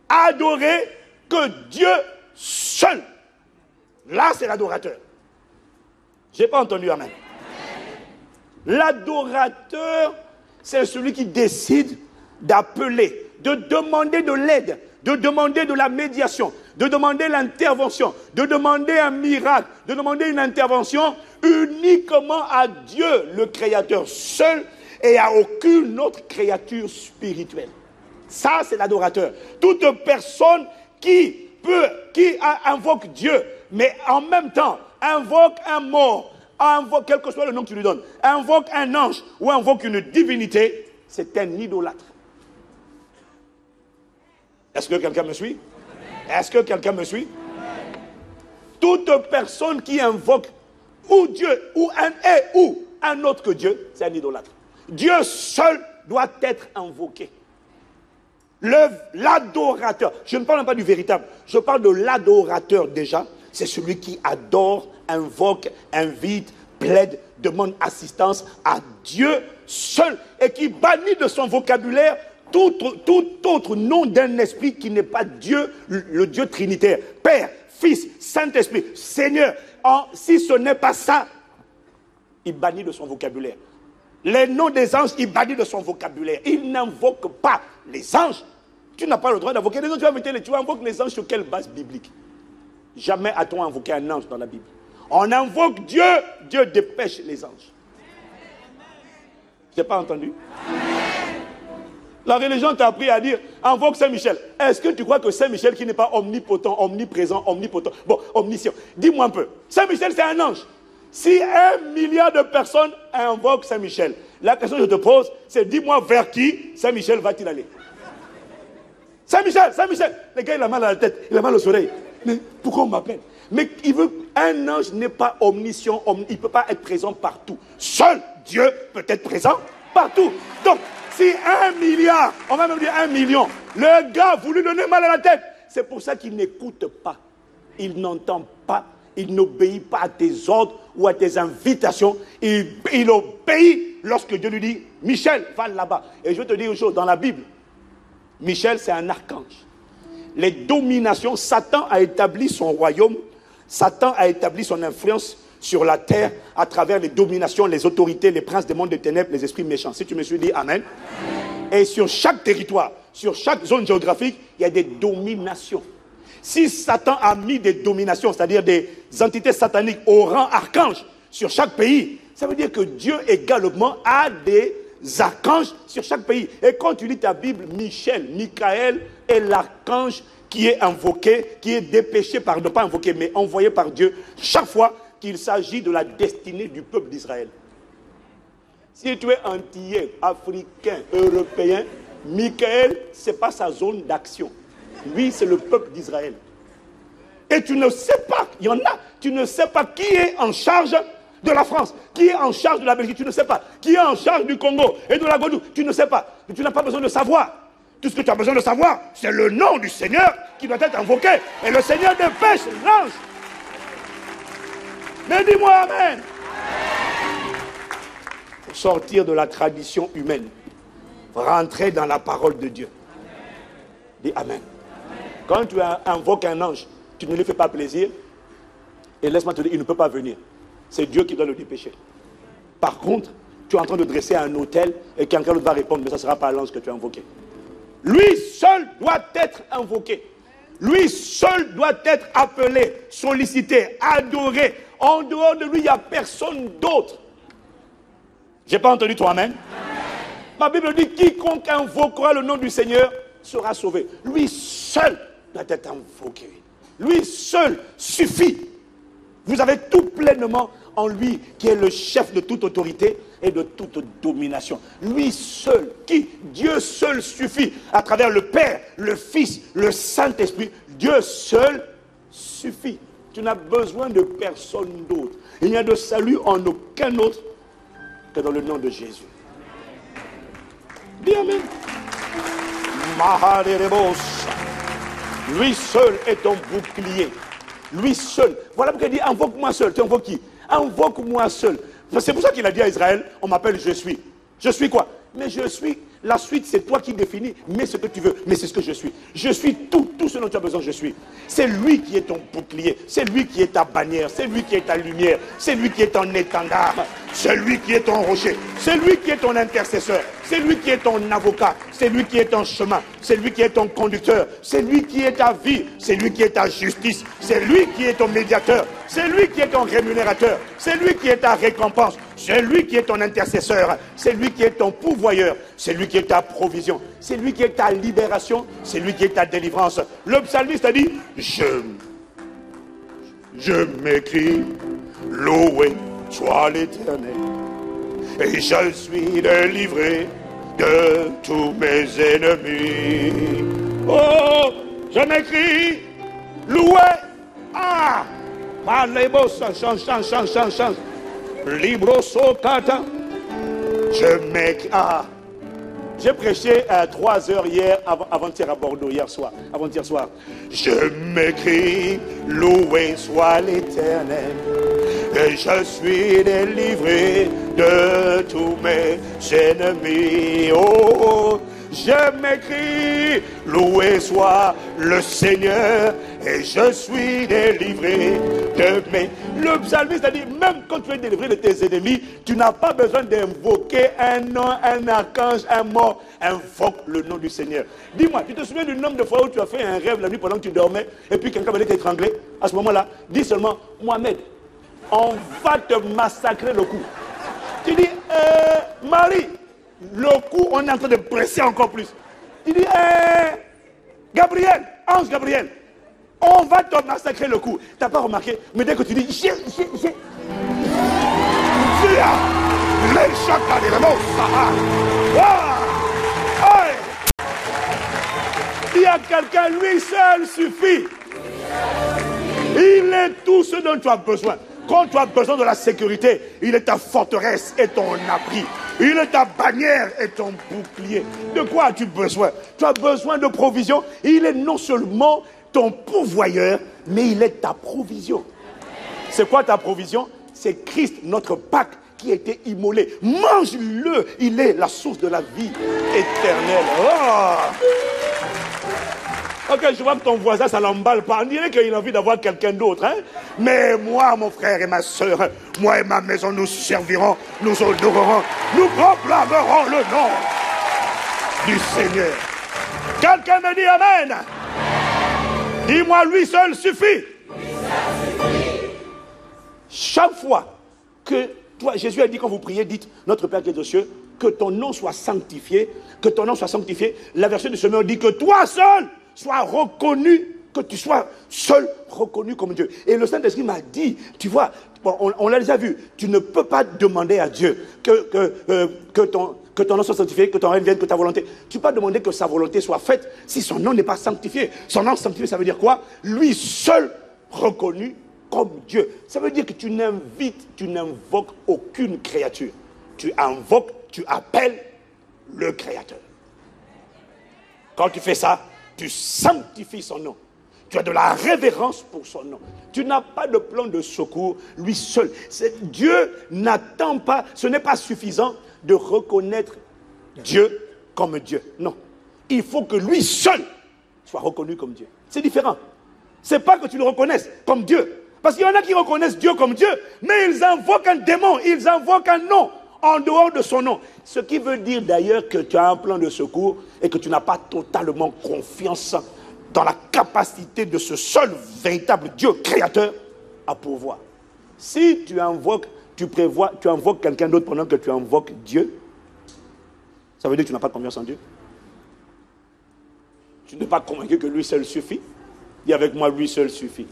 adorer que Dieu seul. Là, c'est l'adorateur. Je n'ai pas entendu amen. L'adorateur, c'est celui qui décide d'appeler, de demander de l'aide, de demander de la médiation, de demander l'intervention, de demander un miracle, de demander une intervention uniquement à Dieu, le Créateur seul, et à aucune autre créature spirituelle. Ça, c'est l'adorateur. Toute personne qui invoque Dieu, mais en même temps invoque un mort, invoque, quel que soit le nom que tu lui donnes, invoque un ange ou invoque une divinité, c'est un idolâtre. Est-ce que quelqu'un me suit? Est-ce que quelqu'un me suit? Toute personne qui invoque ou Dieu ou un autre que Dieu, c'est un idolâtre. Dieu seul doit être invoqué. L'adorateur, je ne parle pas du véritable, je parle de l'adorateur déjà. C'est celui qui adore, invoque, invite, plaide, demande assistance à Dieu seul et qui bannit de son vocabulaire tout autre nom d'un esprit qui n'est pas Dieu, le Dieu trinitaire. Père, Fils, Saint-Esprit, Seigneur. Si ce n'est pas ça, il bannit de son vocabulaire. Les noms des anges, il bannit de son vocabulaire. Il n'invoque pas les anges. Tu n'as pas le droit d'invoquer les anges. Tu invoques les anges sur quelle base biblique? Jamais a-t-on invoqué un ange dans la Bible. On invoque Dieu, Dieu dépêche les anges. Je n'ai pas entendu? La religion t'a appris à dire, invoque Saint-Michel. Est-ce que tu crois que Saint-Michel, qui n'est pas omnipotent, omniprésent, omnipotent, omniscient, dis-moi un peu, Saint-Michel c'est un ange. Si 1 milliard de personnes invoquent Saint-Michel, la question que je te pose, c'est dis-moi vers qui Saint-Michel va-t-il aller? Saint-Michel, Saint-Michel. Le gars, il a mal à la tête, il a mal aux oreilles. Mais pourquoi on m'appelle? Mais un ange n'est pas omniscient, il ne peut pas être présent partout. Seul Dieu peut être présent partout. Donc, si 1 milliard, on va même dire 1 million, le gars vous lui donnez mal à la tête, c'est pour ça qu'il n'écoute pas, il n'entend pas, il n'obéit pas à tes ordres ou à tes invitations, il obéit lorsque Dieu lui dit, Michel, va là-bas. Et je vais te dire une chose, dans la Bible, Michel c'est un archange. Les dominations, Satan a établi son royaume, Satan a établi son influence sur la terre à travers les dominations, les autorités, les princes des mondes des ténèbres, les esprits méchants. Si tu me suis dit Amen. Et sur chaque territoire, sur chaque zone géographique, il y a des dominations. Si Satan a mis des dominations, c'est-à-dire des entités sataniques au rang archange sur chaque pays, ça veut dire que Dieu également a des archanges sur chaque pays. Et quand tu lis ta Bible, Michaël est l'archange qui est invoqué, qui est dépêché par, ne pas invoqué, mais envoyé par Dieu chaque fois qu'il s'agit de la destinée du peuple d'Israël. Si tu es antillais, africain, européen, Michaël, ce n'est pas sa zone d'action. Lui, c'est le peuple d'Israël. Et tu ne sais pas, il y en a, tu ne sais pas qui est en charge de la France, qui est en charge de la Belgique, tu ne sais pas. Qui est en charge du Congo et de la Guadeloupe, tu ne sais pas. Mais tu n'as pas besoin de savoir. Tout ce que tu as besoin de savoir, c'est le nom du Seigneur qui doit être invoqué. Et le Seigneur dépêche l'ange. Mais dis-moi Amen. Pour sortir de la tradition humaine, rentrer dans la parole de Dieu. Dis Amen. Quand tu invoques un ange, tu ne lui fais pas plaisir. Et laisse-moi te dire, il ne peut pas venir. C'est Dieu qui doit le dépêcher. Par contre, tu es en train de dresser un autel et quelqu'un d'autre va répondre, mais ça ne sera pas l'ange que tu as invoqué. Lui seul doit être invoqué. Lui seul doit être appelé, sollicité, adoré. En dehors de lui, il n'y a personne d'autre. Je n'ai pas entendu toi, amen. Ma Bible dit, quiconque invoquera le nom du Seigneur sera sauvé. Lui seul doit être invoqué. Lui seul suffit. Vous avez tout pleinement en lui, qui est le chef de toute autorité et de toute domination. Lui seul, Dieu seul suffit, à travers le Père, le Fils, le Saint-Esprit. Dieu seul suffit. Tu n'as besoin de personne d'autre. Il n'y a de salut en aucun autre que dans le nom de Jésus. Dis Amen. Lui seul est ton bouclier. Lui seul. Voilà pourquoi il dit, invoque-moi seul. Tu invoques qui? Invoque-moi seul. C'est pour ça qu'il a dit à Israël, on m'appelle je suis. Je suis quoi? Mais je suis La suite, c'est toi qui définis, mais ce que tu veux, mais c'est ce que je suis. Je suis tout ce dont tu as besoin, je suis. C'est lui qui est ton bouclier, c'est lui qui est ta bannière, c'est lui qui est ta lumière, c'est lui qui est ton étendard, c'est lui qui est ton rocher, c'est lui qui est ton intercesseur, c'est lui qui est ton avocat, c'est lui qui est ton chemin, c'est lui qui est ton conducteur, c'est lui qui est ta vie, c'est lui qui est ta justice, c'est lui qui est ton médiateur, c'est lui qui est ton rémunérateur, c'est lui qui est ta récompense, c'est lui qui est ton intercesseur, c'est lui qui est ton pourvoyeur, c'est lui qui est ta provision, c'est lui qui est ta libération, c'est lui qui est ta délivrance. Le psalmiste a dit, je m'écris, loué soit l'Éternel, et je suis délivré de tous mes ennemis. Oh, je m'écris, loué, change. Libro socata. Je m'écris. J'ai prêché à 3 heures hier, avant-hier à Bordeaux, avant-hier soir. Je m'écris, loué soit l'Éternel, et je suis délivré de tous mes ennemis. Oh, je m'écris, loué soit le Seigneur, et je suis délivré de mes... Le psalmiste a dit, même quand tu es délivré de tes ennemis, tu n'as pas besoin d'invoquer un nom, un archange, un mort. Invoque le nom du Seigneur. Dis-moi, tu te souviens du nombre de fois où tu as fait un rêve la nuit pendant que tu dormais, et puis quelqu'un venait t'étrangler? À ce moment-là, dis seulement, Mohamed, on va te massacrer le cou. Tu dis, Marie, le coup, on est en train de presser encore plus. Tu dis, Gabriel, ange Gabriel, on va te massacrer le coup. Tu n'as pas remarqué, mais dès que tu dis, il y a quelqu'un, lui seul suffit. Il est tout ce dont tu as besoin. Quand tu as besoin de la sécurité, il est ta forteresse et ton abri. Il est ta bannière et ton bouclier. De quoi as-tu besoin? Tu as besoin de provision. Il est non seulement ton pourvoyeur, mais il est ta provision. C'est quoi ta provision? C'est Christ, notre Pâque, qui a été immolé. Mange-le. Il est la source de la vie éternelle. Oh! Ok, je vois que ton voisin, ça l'emballe pas. On dirait qu'il a envie d'avoir quelqu'un d'autre. Hein? Mais moi, mon frère et ma soeur, moi et ma maison, nous servirons, nous honorerons, nous proclamerons le nom du Seigneur. Quelqu'un me dit Amen. Dis-moi, lui seul suffit. Chaque fois que toi, Jésus a dit quand vous priez, dites, notre Père qui est aux cieux, que ton nom soit sanctifié, que ton nom soit sanctifié. La version du Semeur dit que toi seul sois reconnu, que tu sois seul reconnu comme Dieu. Et le Saint-Esprit m'a dit, tu vois, on l'a déjà vu, tu ne peux pas demander à Dieu que ton nom soit sanctifié, que ton règne vienne, que ta volonté. Tu ne peux pas demander que sa volonté soit faite si son nom n'est pas sanctifié. Son nom sanctifié, ça veut dire quoi? Lui seul reconnu comme Dieu. Ça veut dire que tu n'invoques aucune créature. Tu invoques, tu appelles le Créateur. Quand tu fais ça, tu sanctifies son nom. Tu as de la révérence pour son nom. Tu n'as pas de plan de secours, lui seul. Dieu n'attend pas, ce n'est pas suffisant de reconnaître Dieu comme Dieu. Non. Il faut que lui seul soit reconnu comme Dieu. C'est différent. Ce n'est pas que tu le reconnaisses comme Dieu. Parce qu'il y en a qui reconnaissent Dieu comme Dieu, mais ils invoquent un démon, ils invoquent un nom en dehors de son nom. Ce qui veut dire d'ailleurs que tu as un plan de secours et que tu n'as pas totalement confiance dans la capacité de ce seul véritable Dieu créateur à pourvoir. Si tu invoques, tu invoques quelqu'un d'autre pendant que tu invoques Dieu, ça veut dire que tu n'as pas confiance en Dieu. Tu n'es pas convaincu que lui seul suffit. Dis avec moi, lui seul suffit.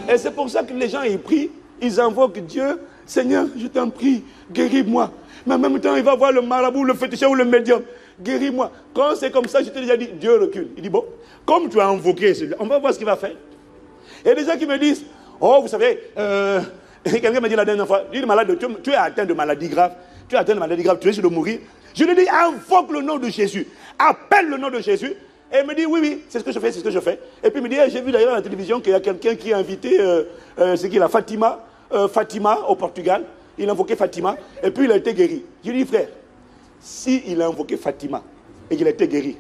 Et c'est pour ça que les gens, ils prient, ils invoquent Dieu. Seigneur, je t'en prie, guéris-moi. Mais en même temps, il va voir le marabout, le féticheur ou le médium. Guéris-moi. Quand c'est comme ça, je t'ai déjà dit, Dieu recule. Il dit, bon, comme tu as invoqué celui-là, on va voir ce qu'il va faire. Il y a des gens qui me disent, oh, vous savez, quelqu'un m'a dit la dernière fois, tu es atteint de maladie grave, tu risques de mourir. Je lui dis, invoque le nom de Jésus, appelle le nom de Jésus. Et il me dit, oui, c'est ce que je fais, Et puis il me dit, j'ai vu d'ailleurs à la télévision qu'il y a quelqu'un qui a invité, c'est qui là, Fatima au Portugal. Il a invoqué Fatima, et puis il a été guéri. Je lui dis, frère, s'il a invoqué Fatima et qu'il a été guéri,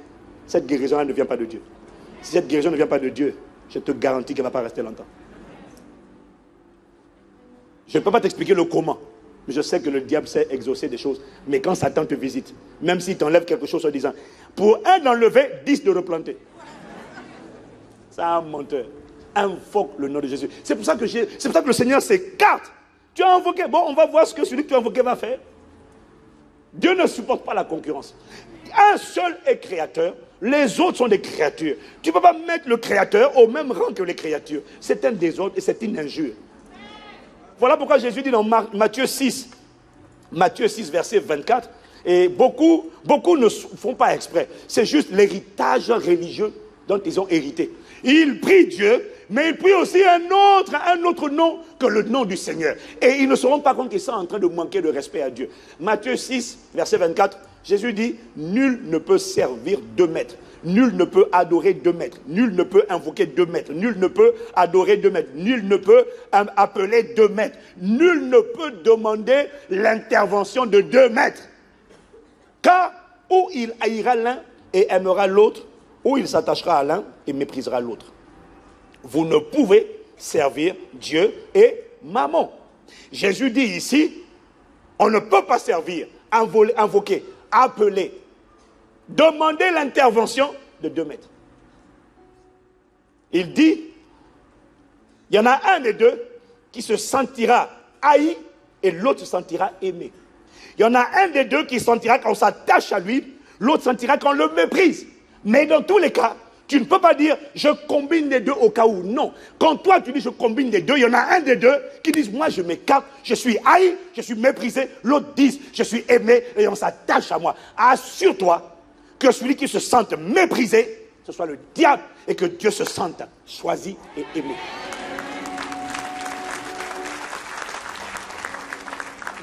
cette guérison-là ne vient pas de Dieu. Si cette guérison ne vient pas de Dieu, je te garantis qu'elle ne va pas rester longtemps. Je ne peux pas t'expliquer le comment, mais je sais que le diable sait exaucer des choses. Mais quand Satan te visite, même s'il t'enlève quelque chose en disant, pour un enlever, 10 de replanter. C'est un menteur. Invoque le nom de Jésus. C'est pour ça que le Seigneur s'écarte. Tu as invoqué. Bon, on va voir ce que celui que tu as invoqué va faire. Dieu ne supporte pas la concurrence. Un seul est créateur. Les autres sont des créatures. Tu ne peux pas mettre le créateur au même rang que les créatures. C'est un désordre et c'est une injure. Voilà pourquoi Jésus dit dans Matthieu 6, verset 24, et beaucoup ne font pas exprès. C'est juste l'héritage religieux dont ils ont hérité. Ils prient Dieu, mais ils prient aussi un autre nom que le nom du Seigneur. Et ils ne se rendent pas compte qu'ils sont en train de manquer de respect à Dieu. Matthieu 6, verset 24, Jésus dit, nul ne peut servir 2 maîtres. Nul ne peut adorer 2 maîtres. Nul ne peut invoquer 2 maîtres. Nul ne peut adorer 2 maîtres. Nul ne peut appeler 2 maîtres. Nul ne peut demander l'intervention de 2 maîtres. Car ou il haïra l'un et aimera l'autre, ou il s'attachera à l'un et méprisera l'autre. Vous ne pouvez servir Dieu et Mammon. Jésus dit ici, on ne peut pas servir, invoquer, appeler, demander l'intervention de 2 maîtres. Il dit, il y en a un des deux qui se sentira haï et l'autre se sentira aimé. Il y en a un des deux qui sentira qu'on s'attache à lui, l'autre sentira qu'on le méprise. Mais dans tous les cas, tu ne peux pas dire je combine les deux au cas où. Non. Quand toi tu dis je combine les deux, il y en a un des deux qui dit moi je m'écarte, je suis haï, je suis méprisé. L'autre dit je suis aimé et on s'attache à moi. Assure-toi que celui qui se sente méprisé, ce soit le diable et que Dieu se sente choisi et aimé.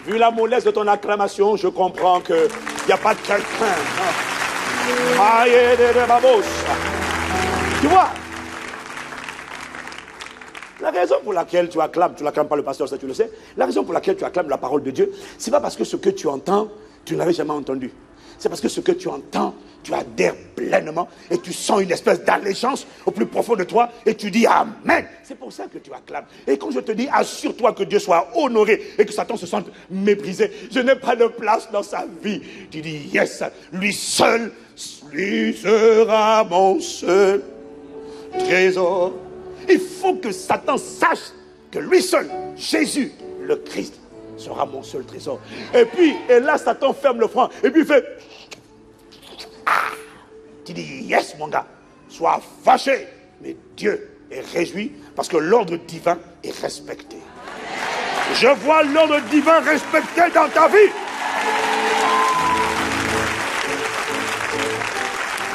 Vu la mollesse de ton acclamation, je comprends qu'il n'y a pas de quelqu'un. Tu vois, la raison pour laquelle tu acclames pas le pasteur, ça tu le sais, la raison pour laquelle tu acclames la parole de Dieu, c'est pas parce que ce que tu entends, tu n'avais jamais entendu. C'est parce que ce que tu entends, tu adhères pleinement et tu sens une espèce d'allégeance au plus profond de toi et tu dis Amen. C'est pour ça que tu acclames. Et quand je te dis assure-toi que Dieu soit honoré et que Satan se sente méprisé, je n'ai pas de place dans sa vie. Tu dis yes, lui seul, lui sera mon seul trésor. Il faut que Satan sache que lui seul, Jésus, le Christ, sera mon seul trésor. Et là, Satan ferme le front. Et puis il fait... Ah, tu dis, yes, mon gars, sois fâché. Mais Dieu est réjoui parce que l'ordre divin est respecté. Je vois l'ordre divin respecté dans ta vie.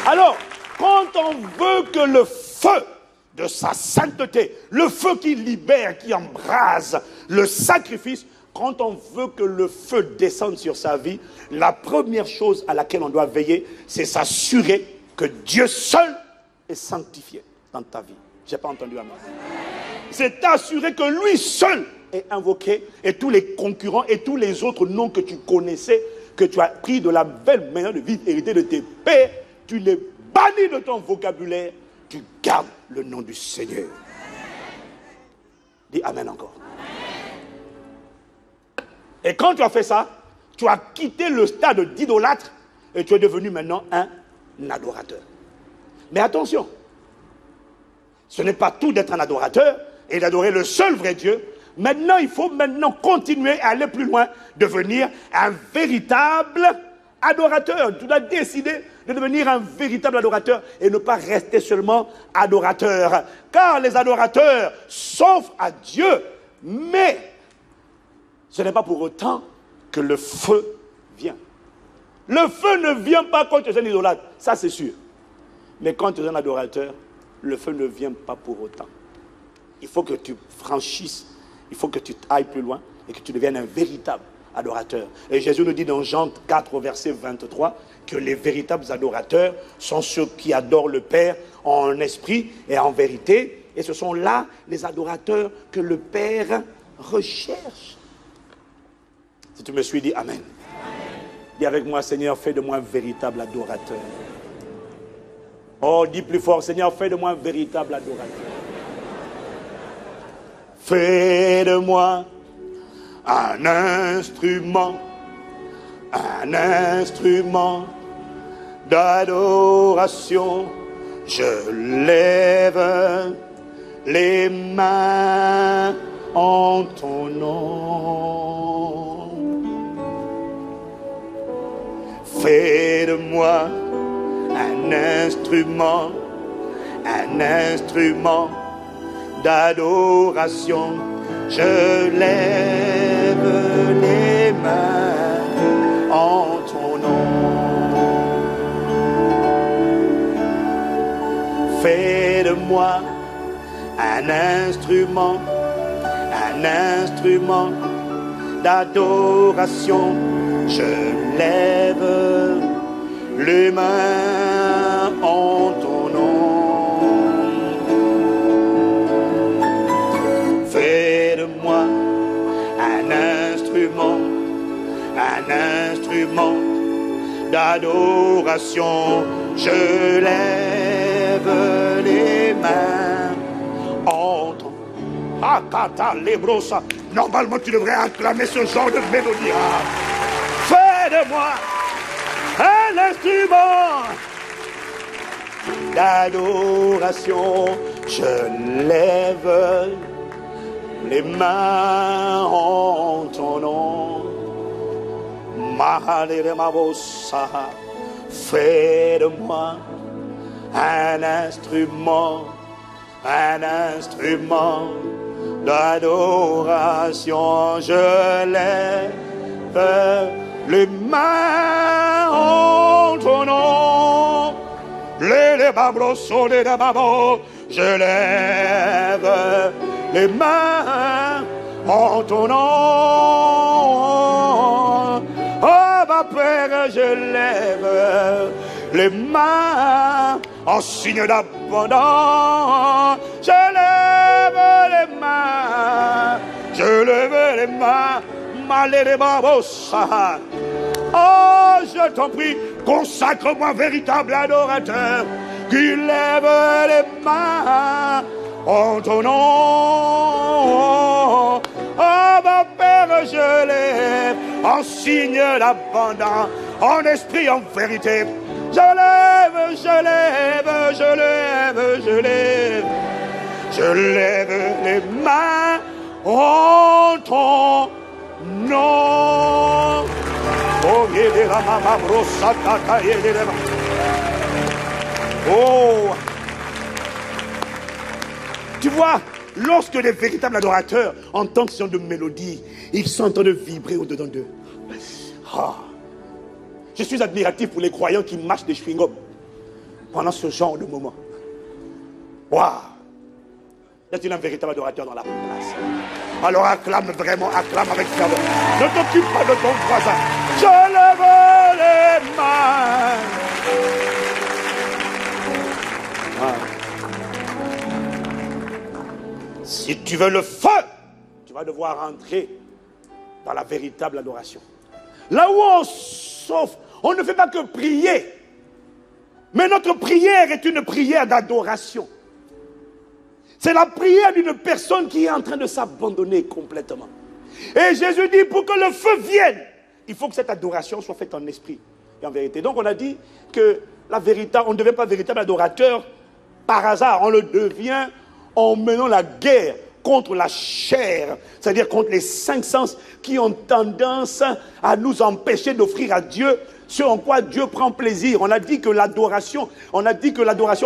Alors, quand on veut que le feu de sa sainteté, le feu qui libère, qui embrase le sacrifice, quand on veut que le feu descende sur sa vie, la première chose à laquelle on doit veiller, c'est s'assurer que Dieu seul est sanctifié dans ta vie. Je n'ai pas entendu amen. C'est t'assurer que lui seul est invoqué et tous les concurrents et tous les autres noms que tu connaissais, que tu as pris de la belle manière de vie héritée de tes pères, tu les bannis de ton vocabulaire, tu gardes le nom du Seigneur. Dis amen encore. Et quand tu as fait ça, tu as quitté le stade d'idolâtre et tu es devenu maintenant un adorateur. Mais attention, ce n'est pas tout d'être un adorateur et d'adorer le seul vrai Dieu. Maintenant, il faut continuer à aller plus loin, devenir un véritable adorateur. Tu dois décider de devenir un véritable adorateur et ne pas rester seulement adorateur. Car les adorateurs s'offrent à Dieu, mais ce n'est pas pour autant que le feu vient. Le feu ne vient pas quand tu es un idolâtre, ça c'est sûr. Mais quand tu es un adorateur, le feu ne vient pas pour autant. Il faut que tu franchisses, il faut que tu ailles plus loin et que tu deviennes un véritable adorateur. Et Jésus nous dit dans Jean 4, verset 23, que les véritables adorateurs sont ceux qui adorent le Père en esprit et en vérité. Et ce sont là les adorateurs que le Père recherche. Si tu me suis, dis Amen. Dis avec moi, Seigneur, fais de moi un véritable adorateur. Oh, dis plus fort, Seigneur, fais de moi un véritable adorateur. Fais de moi un instrument d'adoration. Je lève les mains en ton nom. Fais de moi un instrument d'adoration. Je lève les mains en ton nom. Fais de moi un instrument d'adoration. Je lève les mains en ton nom. Fais de moi un instrument d'adoration. Je lève les mains en ton nom. Akata lebrosa. Normalement, tu devrais acclamer ce genre de mélodie. Fais de moi un instrument d'adoration. Je lève les mains en ton nom. Mahaliremabosa. Fais de moi un instrument d'adoration. Je lève les mains en ton nom. Les babrosos, les babos. Je lève les mains en ton nom. Oh, ma Père, je lève les mains en signe d'abondance. Je lève les mains. Malé babos. Oh, je t'en prie, consacre-moi véritable adorateur qui lève les mains en ton nom. Oh, ma Père, je lève en signe d'abondance, en esprit, en vérité. Je lève les mains en ton nom. Oh, tu vois, lorsque les véritables adorateurs entendent ce genre de mélodie, ils sont en train de vibrer au-dedans d'eux. Ah. Je suis admiratif pour les croyants qui marchent des chewing-gums pendant ce genre de moment. Waouh! Y a-t-il un véritable adorateur dans la place? Alors acclame vraiment, acclame avec ferveur. Ne t'occupe pas de ton voisin. Je lève les mains. Ah. Si tu veux le feu, tu vas devoir entrer dans la véritable adoration. Là où on s'offre, on ne fait pas que prier. Mais notre prière est une prière d'adoration. C'est la prière d'une personne qui est en train de s'abandonner complètement. Et Jésus dit, pour que le feu vienne, il faut que cette adoration soit faite en esprit et en vérité. Donc on a dit que on ne devient pas véritable adorateur par hasard. On le devient en menant la guerre contre la chair, c'est-à-dire contre les 5 sens qui ont tendance à nous empêcher d'offrir à Dieu ce en quoi Dieu prend plaisir. On a dit que l'adoration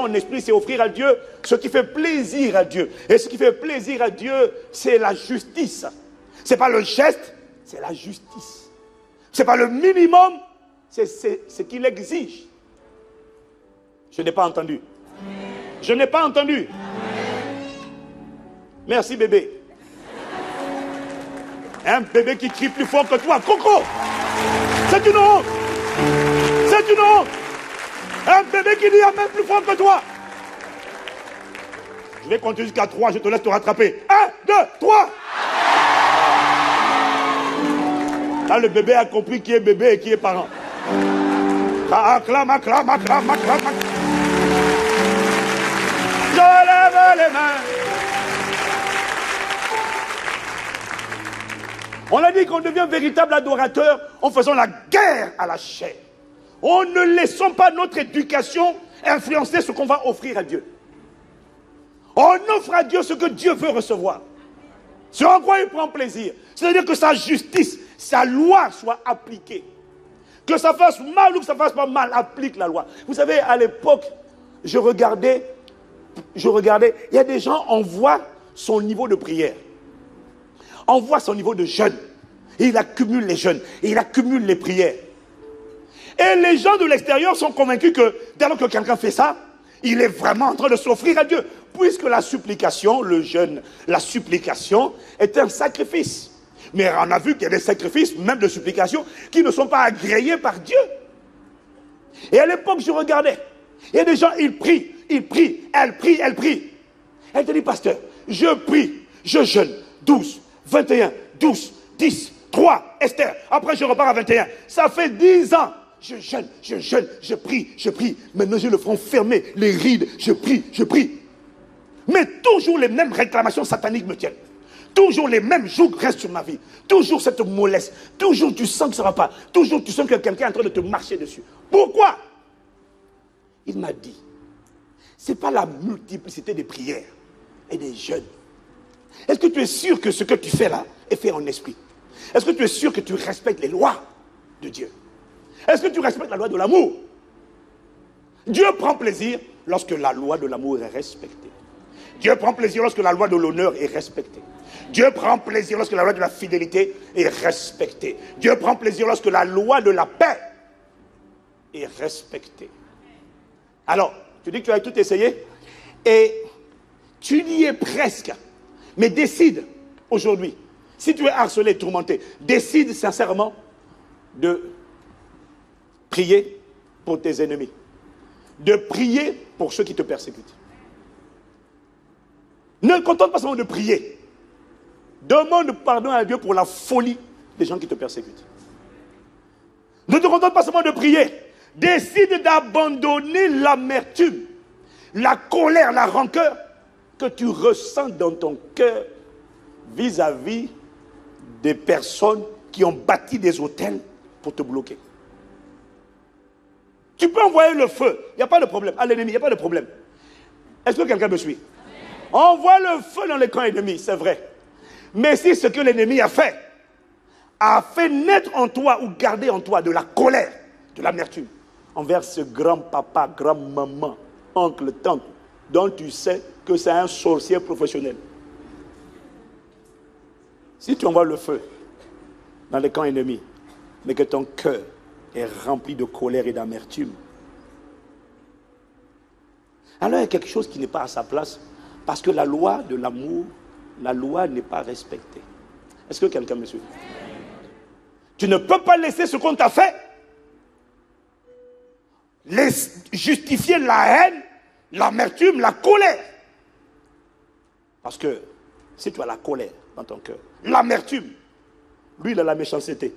en esprit, c'est offrir à Dieu ce qui fait plaisir à Dieu. Et ce qui fait plaisir à Dieu, c'est la justice. Ce n'est pas le geste, c'est la justice. Ce n'est pas le minimum, c'est ce qu'il exige. Je n'ai pas entendu. Je n'ai pas entendu. Merci bébé. Un bébé qui crie plus fort que toi. Coco, c'est une honte. C'est une honte. Un bébé qui dit amen plus fort que toi. Je vais compter jusqu'à 3, je te laisse te rattraper. 1, 2, 3. Là, le bébé a compris qui est bébé et qui est parent. Acclame, acclame, acclame, acclame. Je lève les mains. On a dit qu'on devient véritable adorateur en faisant la guerre à la chair. En ne laissant pas notre éducation influencer ce qu'on va offrir à Dieu. On offre à Dieu ce que Dieu veut recevoir. Ce en quoi il prend plaisir. C'est-à-dire que sa justice, sa loi soit appliquée. Que ça fasse mal ou que ça fasse pas mal, applique la loi. Vous savez, à l'époque, je regardais, il y a des gens, on voit son niveau de prière. On voit son niveau de jeûne. Et il accumule les jeûnes. Et il accumule les prières. Et les gens de l'extérieur sont convaincus que dès lors que quelqu'un fait ça, il est vraiment en train de s'offrir à Dieu. Puisque la supplication, le jeûne, la supplication est un sacrifice. Mais on a vu qu'il y a des sacrifices, même de supplication, qui ne sont pas agréés par Dieu. Et à l'époque, je regardais. Il y a des gens, ils prient, elle prie. Elle te dit, pasteur, je prie, je jeûne, 12, 21, 12, 10, 3, Esther. Après, je repars à 21. Ça fait 10 ans. Je jeûne, je prie. Maintenant, j'ai le front fermé, les rides, je prie. Mais toujours les mêmes réclamations sataniques me tiennent. Toujours les mêmes jougs restent sur ma vie. Toujours cette mollesse. Toujours tu sens que ça ne va pas. Toujours tu sens que quelqu'un est en train de te marcher dessus. Pourquoi? Il m'a dit, ce n'est pas la multiplicité des prières et des jeûnes. Est-ce que tu es sûr que ce que tu fais là est fait en esprit? Est-ce que tu es sûr que tu respectes les lois de Dieu? Est-ce que tu respectes la loi de l'amour? Dieu prend plaisir lorsque la loi de l'amour est respectée. Dieu prend plaisir lorsque la loi de l'honneur est respectée. Dieu prend plaisir lorsque la loi de la fidélité est respectée. Dieu prend plaisir lorsque la loi de la paix est respectée. Alors, tu dis que tu as tout essayé et tu y es presque. Mais décide aujourd'hui, si tu es harcelé, tourmenté, décide sincèrement de prier pour tes ennemis. De prier pour ceux qui te persécutent. Ne te contente pas seulement de prier. Demande pardon à Dieu pour la folie des gens qui te persécutent. Ne te contente pas seulement de prier. Décide d'abandonner l'amertume, la colère, la rancœur que tu ressens dans ton cœur vis-à-vis des personnes qui ont bâti des hôtels pour te bloquer. Tu peux envoyer le feu, il n'y a pas de problème. À l'ennemi, il n'y a pas de problème. Est-ce que quelqu'un me suit? Envoie le feu dans les camps ennemis, c'est vrai. Mais si ce que l'ennemi a fait naître en toi ou garder en toi de la colère, de l'amertume, envers ce grand-papa, grand-maman, oncle, tante, dont tu sais que c'est un sorcier professionnel. Si tu envoies le feu dans les camps ennemis, mais que ton cœur est rempli de colère et d'amertume, alors il y a quelque chose qui n'est pas à sa place, parce que la loi de l'amour, la loi n'est pas respectée. Est-ce que quelqu'un me suit? Tu ne peux pas laisser ce qu'on t'a fait justifier la haine, l'amertume, la colère. Parce que si tu as la colère dans ton cœur, l'amertume, lui il a la méchanceté,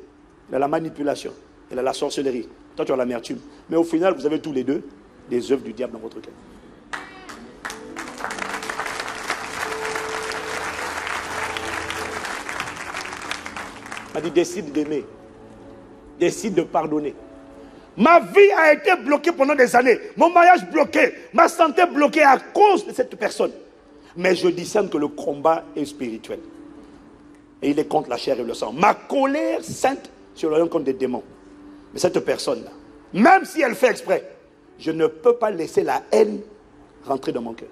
il a la manipulation, il a la sorcellerie. Toi tu as l'amertume. Mais au final, vous avez tous les deux des œuvres du diable dans votre cœur. Il m'a dit, décide d'aimer. Décide de pardonner. Ma vie a été bloquée pendant des années. Mon mariage bloqué. Ma santé bloquée à cause de cette personne. Mais je discerne que le combat est spirituel. Et il est contre la chair et le sang. Ma colère sainte sur le contre des démons. Mais cette personne-là, même si elle fait exprès, je ne peux pas laisser la haine rentrer dans mon cœur.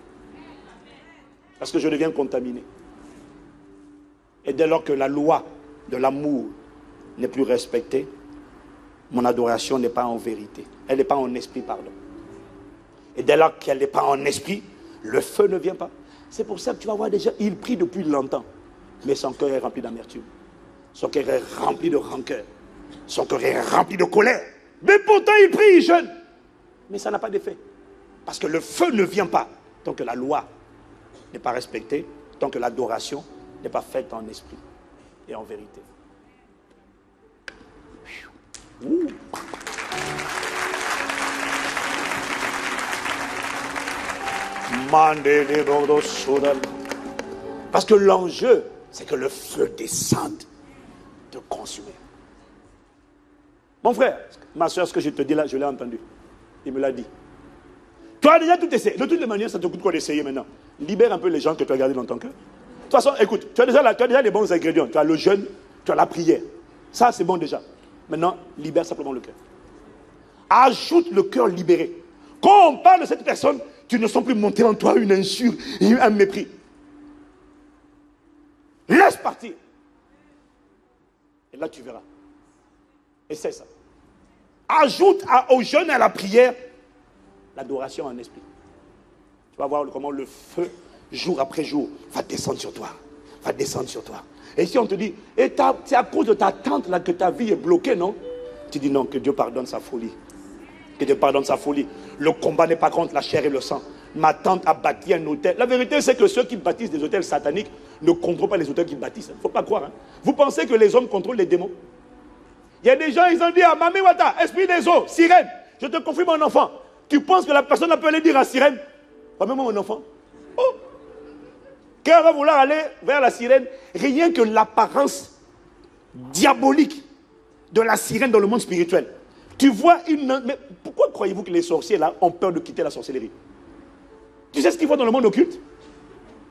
Parce que je deviens contaminé. Et dès lors que la loi de l'amour n'est plus respectée, mon adoration n'est pas en vérité. Elle n'est pas en esprit, pardon. Et dès lors qu'elle n'est pas en esprit, le feu ne vient pas. C'est pour ça que tu vas voir des gens, ils prient depuis longtemps, mais son cœur est rempli d'amertume. Son cœur est rempli de rancœur. Son cœur est rempli de colère. Mais pourtant, il prie, il jeûne. Mais ça n'a pas d'effet. Parce que le feu ne vient pas tant que la loi n'est pas respectée, tant que l'adoration n'est pas faite en esprit et en vérité. Ouh. Parce que l'enjeu, c'est que le feu descende te consumer. Mon frère, ma soeur, ce que je te dis là, je l'ai entendu. Il me l'a dit. Tu as déjà tout essayé. De toutes les manières, ça te coûte quoi d'essayer maintenant? Libère un peu les gens que tu as gardés dans ton cœur. De toute façon, écoute, tu as déjà les bons ingrédients. Tu as le jeûne, tu as la prière. Ça, c'est bon déjà. Maintenant, libère simplement le cœur. Ajoute le cœur libéré. Quand on parle de cette personne, tu ne sens plus monter en toi une injure et un mépris. Laisse partir. Et là, tu verras. Essaie ça. Ajoute au jeûne et à la prière l'adoration en esprit. Tu vas voir comment le feu, jour après jour, va descendre sur toi. Va descendre sur toi. Et si on te dit, c'est à cause de ta tante là que ta vie est bloquée, non? Tu dis non, que Dieu pardonne sa folie. Que Dieu pardonne sa folie. Le combat n'est pas contre la chair et le sang. Ma tante a bâti un hôtel. La vérité, c'est que ceux qui bâtissent des hôtels sataniques ne contrôlent pas les hôtels qu'ils bâtissent. Il ne faut pas croire. Hein. Vous pensez que les hommes contrôlent les démons? Il y a des gens, ils ont dit à Mami Wata, esprit des eaux, sirène, je te confie mon enfant. Tu penses que la personne peut aller dire à sirène, remets-moi mon enfant? Oh! Quand elle va vouloir aller vers la sirène, rien que l'apparence diabolique de la sirène dans le monde spirituel. Tu vois une... Mais pourquoi croyez-vous que les sorciers là ont peur de quitter la sorcellerie? Tu sais ce qu'ils voient dans le monde occulte?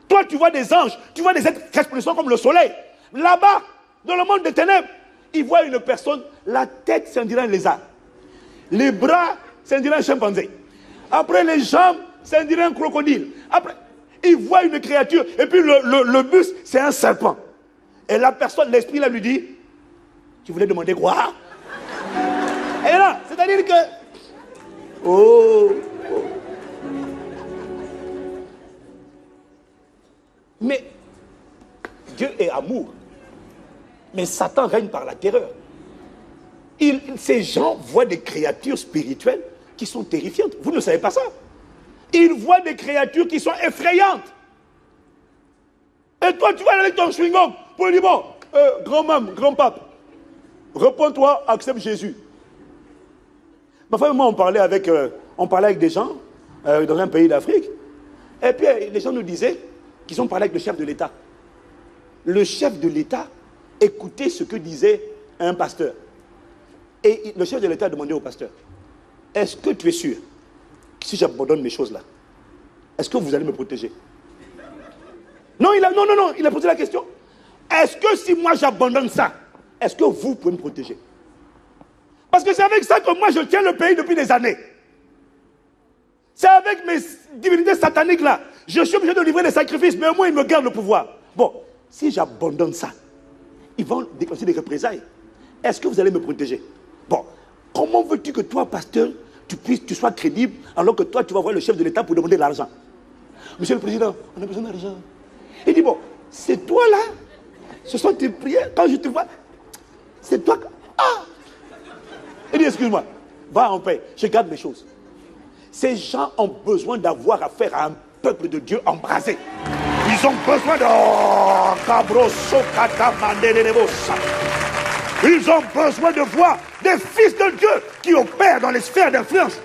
Toi, tu vois des anges, tu vois des êtres resplendissants comme le soleil. Là-bas, dans le monde des ténèbres, ils voient une personne, la tête, c'est on dirait un lézard. Les bras, c'est on dirait un chimpanzé. Après, les jambes, c'est on dirait un crocodile. Après, ils voient une créature, et puis le buste, c'est un serpent. Et la personne, l'esprit là lui dit, tu voulais demander quoi? Et là, c'est-à-dire que... Oh. Mais Dieu est amour. Mais Satan règne par la terreur. Ces gens voient des créatures spirituelles qui sont terrifiantes. Vous ne savez pas ça. Ils voient des créatures qui sont effrayantes. Et toi, tu vas aller avec ton chewing-gum pour lui dire, bon, grand-maman, grand-pape, réponds-toi, accepte Jésus. Ma femme et moi, on parlait avec des gens dans un pays d'Afrique. Et puis, les gens nous disaient qu'ils ont parlé avec le chef de l'État. Le chef de l'État écoutait ce que disait un pasteur. Et le chef de l'État a demandé au pasteur, est-ce que tu es sûr que si j'abandonne mes choses là, est-ce que vous allez me protéger? Non, il a posé la question. Est-ce que si moi j'abandonne ça, est-ce que vous pouvez me protéger? Parce que c'est avec ça que moi je tiens le pays depuis des années. C'est avec mes divinités sataniques là. Je suis obligé de livrer des sacrifices, mais au moins ils me gardent le pouvoir. Bon, si j'abandonne ça, ils vont déclencher des représailles. Est-ce que vous allez me protéger? Bon, comment veux-tu que toi, pasteur, tu sois crédible, alors que toi, tu vas voir le chef de l'État pour demander de l'argent? Monsieur le Président, on a besoin d'argent. Il dit, bon, c'est toi là, ce sont tes prières, quand je te vois, c'est toi. Ah! Il dit, excuse-moi, va en paix, je garde mes choses. Ces gens ont besoin d'avoir affaire à un peuple de Dieu embrasé. Ils ont besoin de... Ils ont besoin de voir des fils de Dieu qui opèrent dans les sphères d'influence,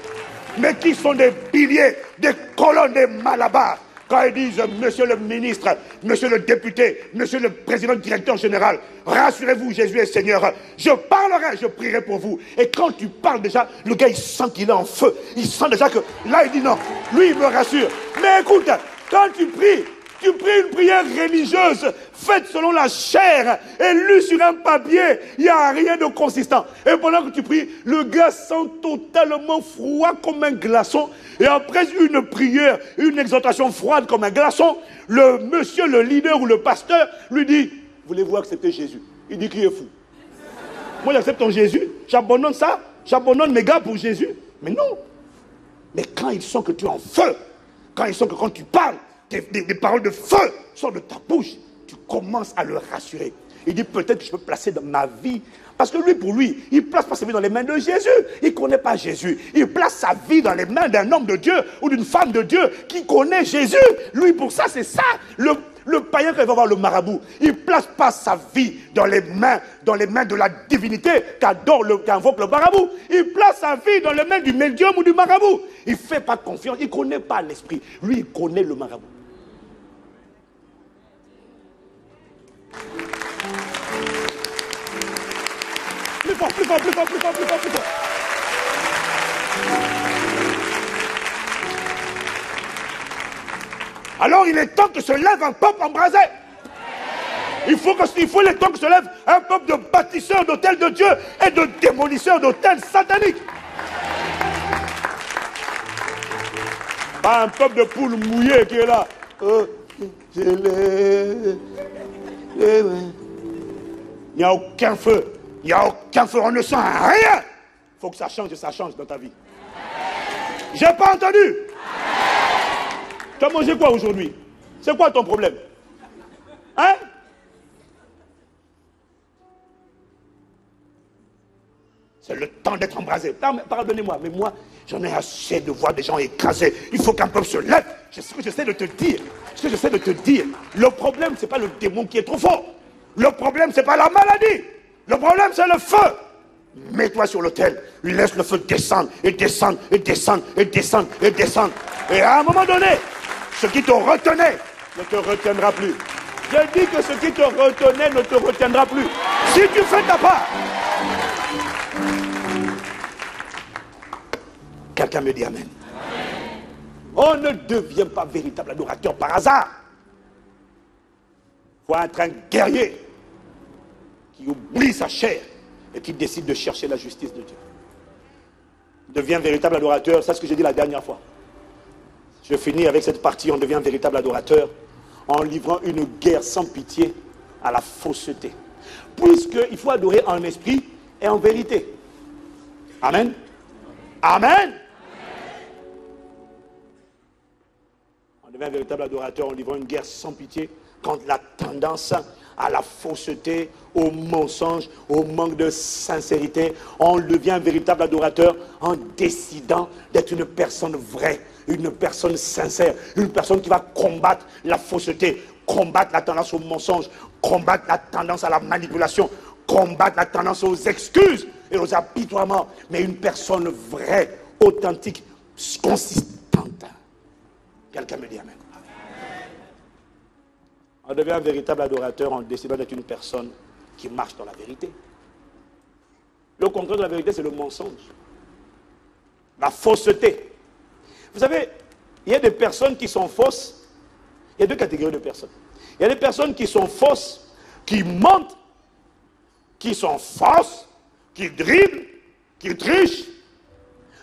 mais qui sont des piliers, des colonnes, des malabars. Quand ils disent, monsieur le ministre, monsieur le député, monsieur le président directeur général, rassurez-vous, Jésus est Seigneur, je parlerai, je prierai pour vous. Et quand tu parles déjà, le gars il sent qu'il est en feu, il sent déjà que, là il dit non, lui il me rassure. Mais écoute, quand tu pries une prière religieuse, faite selon la chair, et lue sur un papier, il n'y a rien de consistant. Et pendant que tu pries, le gars sent totalement froid comme un glaçon. Et après une prière, une exhortation froide comme un glaçon, le monsieur, le leader ou le pasteur lui dit, voulez-vous accepter Jésus? Il dit qu'il est fou. Moi j'accepte ton Jésus, j'abandonne ça, j'abandonne mes gars pour Jésus. Mais non. Mais quand ils sentent que tu es en feu, quand ils sentent que quand tu parles, des paroles de feu sortent de ta bouche, tu commences à le rassurer. Il dit peut-être que je peux placer dans ma vie. Parce que lui, pour lui, il place pas sa vie dans les mains de Jésus. Il ne connaît pas Jésus. Il place sa vie dans les mains d'un homme de Dieu ou d'une femme de Dieu qui connaît Jésus. Lui, pour ça, c'est ça. Le païen, quand il va voir le marabout, il ne place pas sa vie dans les mains de la divinité qu'invoque le marabout. Il place sa vie dans les mains du médium ou du marabout. Il ne fait pas confiance, il ne connaît pas l'esprit. Lui, il connaît le marabout. Plus fort, plus fort, plus fort, plus fort, plus fort, plus fort. Alors il est temps que se lève un peuple embrasé. Il faut le temps que se lève un peuple de bâtisseurs d'autels de Dieu et de démolisseurs d'autels sataniques. Pas un peuple de poules mouillées qui est là. Il n'y a aucun feu. Il n'y a aucun feu. On ne sent rien. Il faut que ça change et ça change dans ta vie. J'ai pas entendu. Tu as mangé quoi aujourd'hui? C'est quoi ton problème? Hein? C'est le temps d'être embrasé. Pardonnez-moi, mais moi, j'en ai assez de voir des gens écrasés. Il faut qu'un peuple se lève. C'est ce que j'essaie de te dire. Ce que j'essaie de te dire. Le problème, ce n'est pas le démon qui est trop fort. Le problème, ce n'est pas la maladie. Le problème, c'est le feu. Mets-toi sur l'autel. Laisse le feu descendre et descendre et descendre et descendre et descendre. Et à un moment donné, ce qui te retenait ne te retiendra plus. Je dis que ce qui te retenait ne te retiendra plus. Si tu fais ta part. Quelqu'un me dit amen. On ne devient pas véritable adorateur par hasard. Il faut être un guerrier qui oublie sa chair et qui décide de chercher la justice de Dieu. Devient véritable adorateur, c'est ce que j'ai dit la dernière fois. Je finis avec cette partie, on devient véritable adorateur en livrant une guerre sans pitié à la fausseté. Puisqu'il faut adorer en esprit et en vérité. Amen. Amen. On devient un véritable adorateur en livrant une guerre sans pitié contre la tendance à la fausseté, au mensonge, au manque de sincérité. On devient un véritable adorateur en décidant d'être une personne vraie, une personne sincère, une personne qui va combattre la fausseté, combattre la tendance au mensonge, combattre la tendance à la manipulation, combattre la tendance aux excuses et aux apitoiements, mais une personne vraie, authentique, consistante. Quelqu'un me dit amen. On devient un véritable adorateur en décidant d'être une personne qui marche dans la vérité. Le contraire de la vérité, c'est le mensonge. La fausseté. Vous savez, il y a des personnes qui sont fausses. Il y a deux catégories de personnes. Il y a des personnes qui sont fausses, qui mentent, qui sont fausses, qui dribblent, qui trichent,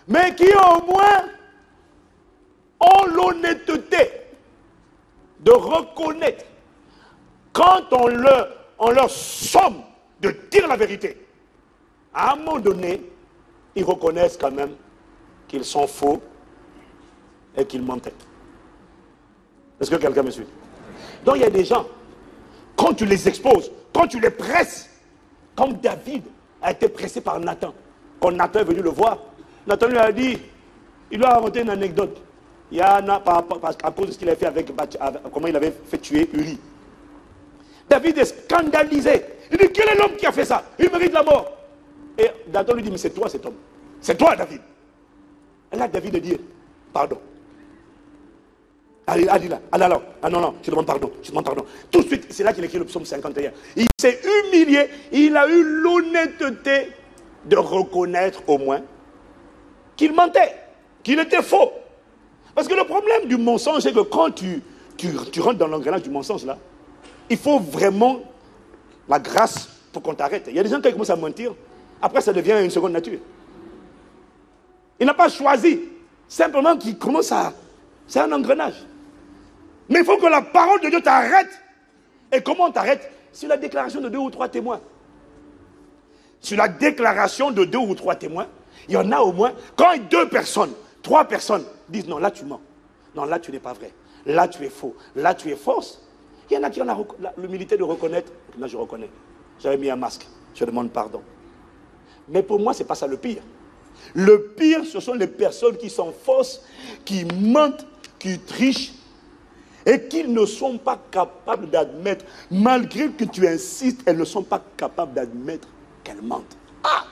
mais qui au moins ont l'honnêteté de reconnaître quand on leur somme de dire la vérité. À un moment donné, ils reconnaissent quand même qu'ils sont faux et qu'ils mentaient. Est-ce que quelqu'un me suit? Donc il y a des gens, quand tu les exposes, quand tu les presses, comme David a été pressé par Nathan, quand Nathan est venu le voir, Nathan lui a dit, il lui a raconté une anecdote. Il y a à cause de ce qu'il a fait avec comment il avait fait tuer Uri. David est scandalisé. Il dit, quel est l'homme qui a fait ça? Il mérite la mort. Et Nathan lui dit, mais c'est toi cet homme. C'est toi David. Et là David dit, pardon. Allez là, non, je demande pardon, Tout de suite, c'est là qu'il écrit le psaume 51. Il s'est humilié, il a eu l'honnêteté de reconnaître au moins qu'il mentait, qu'il était faux. Parce que le problème du mensonge, c'est que quand tu rentres dans l'engrenage du mensonge là, il faut vraiment la grâce pour qu'on t'arrête. Il y a des gens qui commencent à mentir, après ça devient une seconde nature. Il n'a pas choisi, simplement qu'il commence à... C'est un engrenage. Mais il faut que la parole de Dieu t'arrête. Et comment on t'arrête? Sur la déclaration de 2 ou 3 témoins. Sur la déclaration de 2 ou 3 témoins, il y en a au moins, quand 2 personnes, 3 personnes disent non, là tu mens, non, là tu n'es pas vrai, là tu es faux, là tu es fausse, il y en a qui ont l'humilité de reconnaître. Là je reconnais, j'avais mis un masque, je demande pardon. Mais pour moi, ce n'est pas ça le pire. Le pire, ce sont les personnes qui sont fausses, qui mentent, qui trichent Et qu'ils ne sont pas capables d'admettre, malgré que tu insistes, elles ne sont pas capables d'admettre qu'elles mentent. Ah!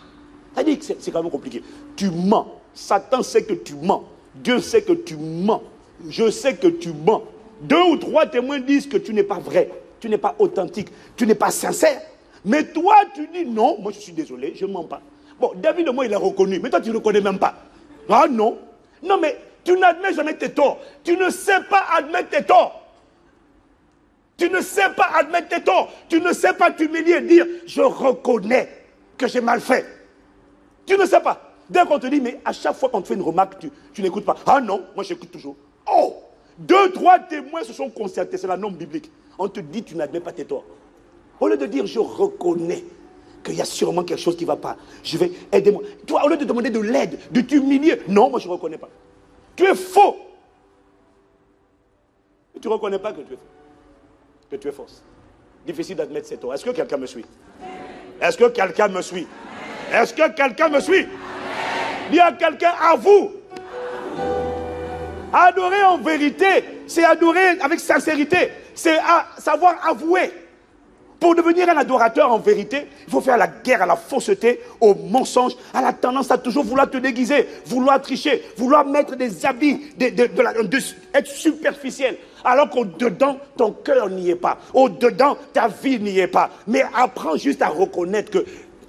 Ça dit que c'est quand même compliqué. Tu mens. Satan sait que tu mens. Dieu sait que tu mens. Je sais que tu mens. 2 ou 3 témoins disent que tu n'es pas vrai. Tu n'es pas authentique. Tu n'es pas sincère. Mais toi, tu dis non. Moi, je suis désolé, je ne mens pas. Bon, David, moi, il a reconnu. Mais toi, tu ne le reconnais même pas. Ah non. Non, mais tu n'admets jamais tes torts. Tu ne sais pas admettre tes torts. Tu ne sais pas admettre tes torts. Tu ne sais pas t'humilier et dire, je reconnais que j'ai mal fait. Tu ne sais pas. Dès qu'on te dit, mais à chaque fois qu'on te fait une remarque, tu n'écoutes pas. Ah non, moi j'écoute toujours. Oh, 2, 3 témoins se sont concertés, c'est la norme biblique. On te dit, tu n'admets pas tes torts. Au lieu de dire, je reconnais qu'il y a sûrement quelque chose qui ne va pas. Je vais aider moi. Toi, au lieu de demander de l'aide, de t'humilier, non, moi je ne reconnais pas. Tu es faux. Et tu ne reconnais pas que tu es faux. Que tu es fausse. Difficile d'admettre ses torts. Est-ce que quelqu'un me suit? Est-ce que quelqu'un me suit? Est-ce que quelqu'un me suit? Dis à quelqu'un, avoue. Adorer en vérité, c'est adorer avec sincérité. C'est savoir avouer. Pour devenir un adorateur en vérité, il faut faire la guerre à la fausseté, au mensonge, à la tendance à toujours vouloir te déguiser, vouloir tricher, vouloir mettre des habits, être superficiel. Alors qu'au-dedans, ton cœur n'y est pas. Au-dedans, ta vie n'y est pas. Mais apprends juste à reconnaître que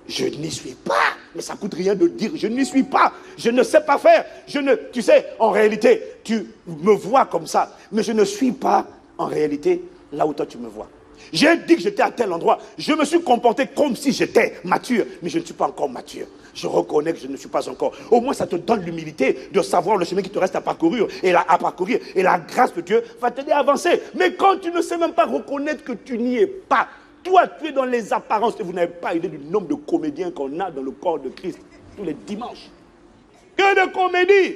je n'y suis pas. Mais ça ne coûte rien de dire, je n'y suis pas. Je ne sais pas faire. Tu sais, en réalité, tu me vois comme ça. Mais je ne suis pas, en réalité, là où toi tu me vois. J'ai dit que j'étais à tel endroit. Je me suis comporté comme si j'étais mature. Mais je ne suis pas encore mature. Je reconnais que je ne suis pas encore. Au moins, ça te donne l'humilité de savoir le chemin qui te reste à parcourir. Et la grâce de Dieu va t'aider à avancer. Mais quand tu ne sais même pas reconnaître que tu n'y es pas, toi, tu es dans les apparences. Et vous n'avez pas idée du nombre de comédiens qu'on a dans le corps de Christ tous les dimanches. Que de comédie!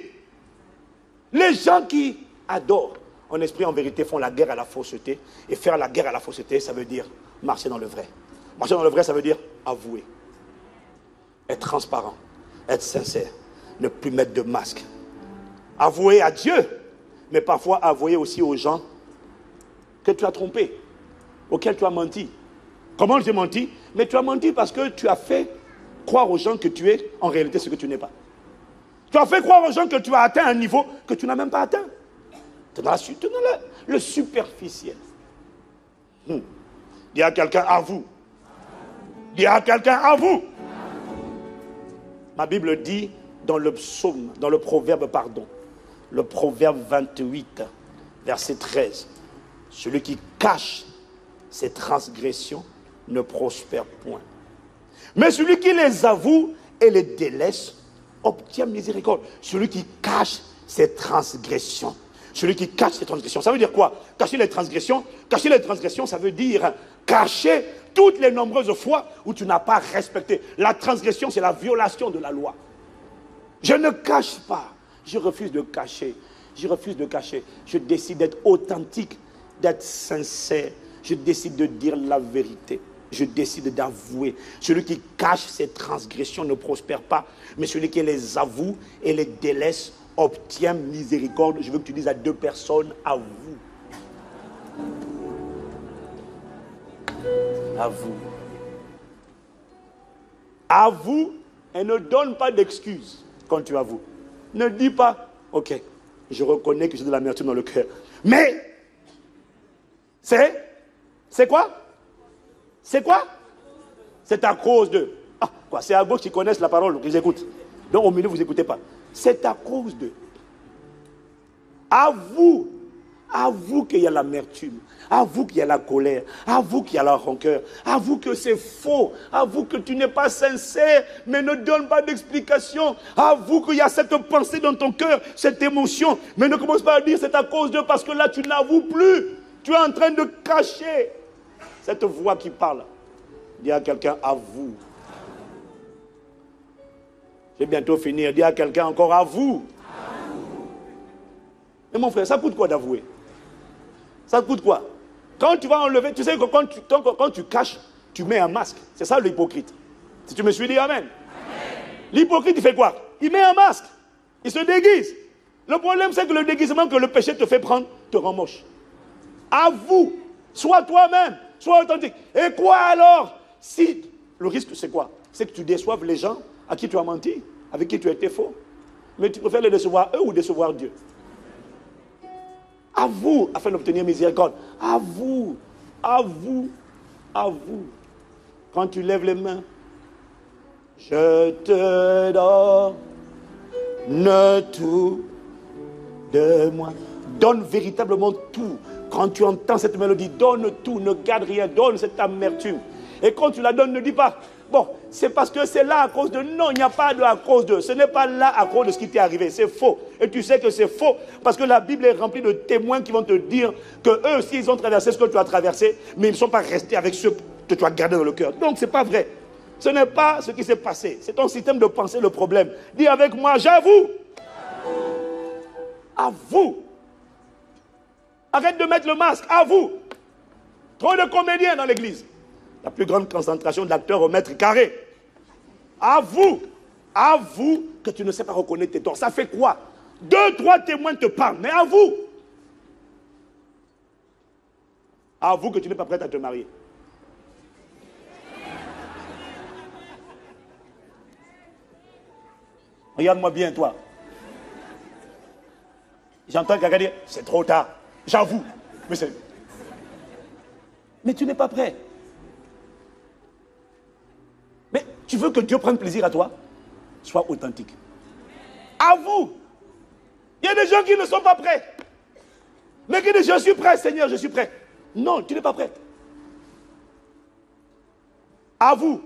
Les gens qui adorent en esprit, en vérité, font la guerre à la fausseté. Et faire la guerre à la fausseté, ça veut dire marcher dans le vrai. Marcher dans le vrai, ça veut dire avouer. Être transparent. Être sincère. Ne plus mettre de masque. Avouer à Dieu. Mais parfois avouer aussi aux gens que tu as trompé. Auxquels tu as menti. Comment j'ai menti? Mais tu as menti parce que tu as fait croire aux gens que tu es en réalité ce que tu n'es pas. Tu as fait croire aux gens que tu as atteint un niveau que tu n'as même pas atteint. Tu es dans le superficiel. Dis à quelqu'un, avoue. Dis à quelqu'un, avoue. Ma Bible dit dans le psaume, dans le proverbe 28, verset 13, celui qui cache ses transgressions ne prospère point. Mais celui qui les avoue et les délaisse obtient miséricorde. Celui qui cache ses transgressions. Celui qui cache ses transgressions. Ça veut dire quoi? Cacher les transgressions, ça veut dire cacher toutes les nombreuses fois où tu n'as pas respecté. La transgression, c'est la violation de la loi. Je ne cache pas. Je refuse de cacher. Je refuse de cacher. Je décide d'être authentique, d'être sincère. Je décide de dire la vérité. Je décide d'avouer. Celui qui cache ses transgressions ne prospère pas, mais celui qui les avoue et les délaisse obtient miséricorde. Je veux que tu dises à 2 personnes, avoue. Avoue. Avoue et ne donne pas d'excuses quand tu avoues. Ne dis pas, ok, je reconnais que j'ai de l'amertume dans le cœur. Mais, c'est quoi? C'est quoi? C'est à cause de... Ah, quoi, c'est à gauche qui connaissent la parole, qu'ils écoutent. Donc au milieu, vous n'écoutez pas. C'est à cause de... Avoue. Avoue qu'il y a l'amertume. Avoue qu'il y a la colère. Avoue qu'il y a la rancœur. Avoue que c'est faux. Avoue que tu n'es pas sincère, mais ne donne pas d'explication. Avoue qu'il y a cette pensée dans ton cœur, cette émotion. Mais ne commence pas à dire c'est à cause de... Parce que là, tu n'avoues plus. Tu es en train de cacher cette voix qui parle. Dis à quelqu'un, avoue. Je vais bientôt finir. Dis à quelqu'un encore, avoue. Mais mon frère, ça coûte quoi d'avouer? Ça coûte quoi? Quand tu vas enlever, tu sais que quand tu caches, tu mets un masque. C'est ça l'hypocrite. Si tu me suis dit, amen. L'hypocrite, il fait quoi? Il met un masque. Il se déguise. Le problème, c'est que le déguisement que le péché te fait prendre te rend moche. Avoue. Sois toi-même. Sois authentique. Et quoi alors? Si le risque, c'est quoi? C'est que tu déçoives les gens à qui tu as menti, avec qui tu as été faux. Mais tu préfères les décevoir eux ou décevoir Dieu? Avoue afin d'obtenir miséricorde. Avoue. Avoue. Avoue. Quand tu lèves les mains, je te donne tout de moi. Donne véritablement tout. Quand tu entends cette mélodie, donne tout, ne garde rien, donne cette amertume. Et quand tu la donnes, ne dis pas, bon, c'est parce que c'est là à cause de... Non, il n'y a pas de à cause de. Ce n'est pas là à cause de ce qui t'est arrivé. C'est faux. Et tu sais que c'est faux parce que la Bible est remplie de témoins qui vont te dire que eux aussi, ils ont traversé ce que tu as traversé, mais ils ne sont pas restés avec ce que tu as gardé dans le cœur. Donc, ce n'est pas vrai. Ce n'est pas ce qui s'est passé. C'est ton système de pensée le problème. Dis avec moi, j'avoue. Avoue. Arrête de mettre le masque. Avoue. Trop de comédiens dans l'église. La plus grande concentration d'acteurs au mètre carré. Avoue. Avoue que tu ne sais pas reconnaître tes torts. Ça fait quoi? 2, 3 témoins te parlent, mais avoue. Avoue que tu n'es pas prête à te marier. Regarde-moi bien, toi. J'entends quelqu'un dire, c'est trop tard. J'avoue. Mais tu n'es pas prêt. Mais tu veux que Dieu prenne plaisir à toi? Sois authentique. Avoue. Il y a des gens qui ne sont pas prêts. Mais qui disent, je suis prêt, Seigneur, je suis prêt. Non, tu n'es pas prêt. Avoue.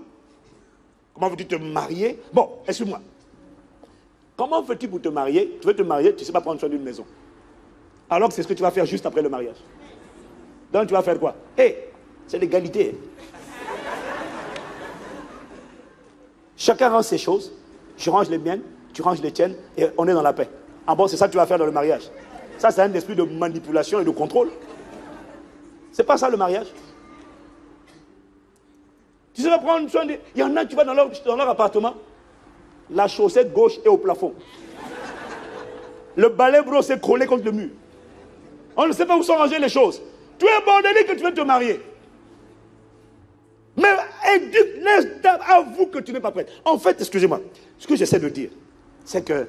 Comment veux-tu te marier? Bon, excuse-moi. Comment fais-tu pour te marier? Tu veux te marier, tu ne sais pas prendre soin d'une maison. Alors que c'est ce que tu vas faire juste après le mariage. Donc tu vas faire quoi? C'est l'égalité. Chacun range ses choses. Je range les miennes, tu ranges les tiennes, et on est dans la paix. Ah bon, c'est ça que tu vas faire dans le mariage. Ça, c'est un esprit de manipulation et de contrôle. C'est pas ça le mariage. Tu sais prendre soin des... Il y en a, tu vas dans leur appartement, la chaussette gauche est au plafond. Le balai brosse est collé contre le mur. On ne sait pas où sont rangées les choses. Tu es bordélique que tu veux te marier. Mais éduque, avoue que tu n'es pas prête. En fait, excusez-moi, ce que j'essaie de dire, c'est que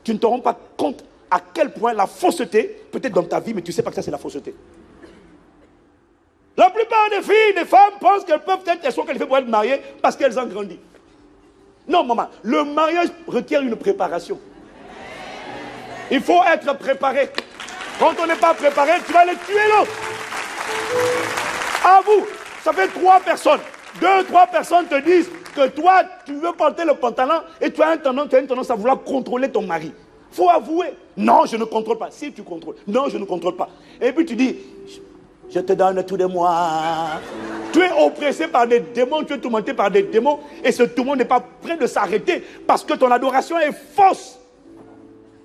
tu ne te rends pas compte à quel point la fausseté, peut-être dans ta vie, mais tu ne sais pas que ça c'est la fausseté. La plupart des filles, des femmes pensent qu'elles peuvent être, elles sont qualifiées pour être mariées parce qu'elles ont grandi. Non, maman, le mariage requiert une préparation. Il faut être préparé. Quand on n'est pas préparé, tu vas les tuer l'autre. Avoue, ça fait 3 personnes. 2, 3 personnes te disent que toi, tu veux porter le pantalon et tu as une tendance à vouloir contrôler ton mari. Il faut avouer. Non, je ne contrôle pas. Si tu contrôles. Non, je ne contrôle pas. Et puis tu dis, je te donne tout de moi. Tu es oppressé par des démons, tu es tourmenté par des démons et ce tourment n'est pas prêt de s'arrêter parce que ton adoration est fausse.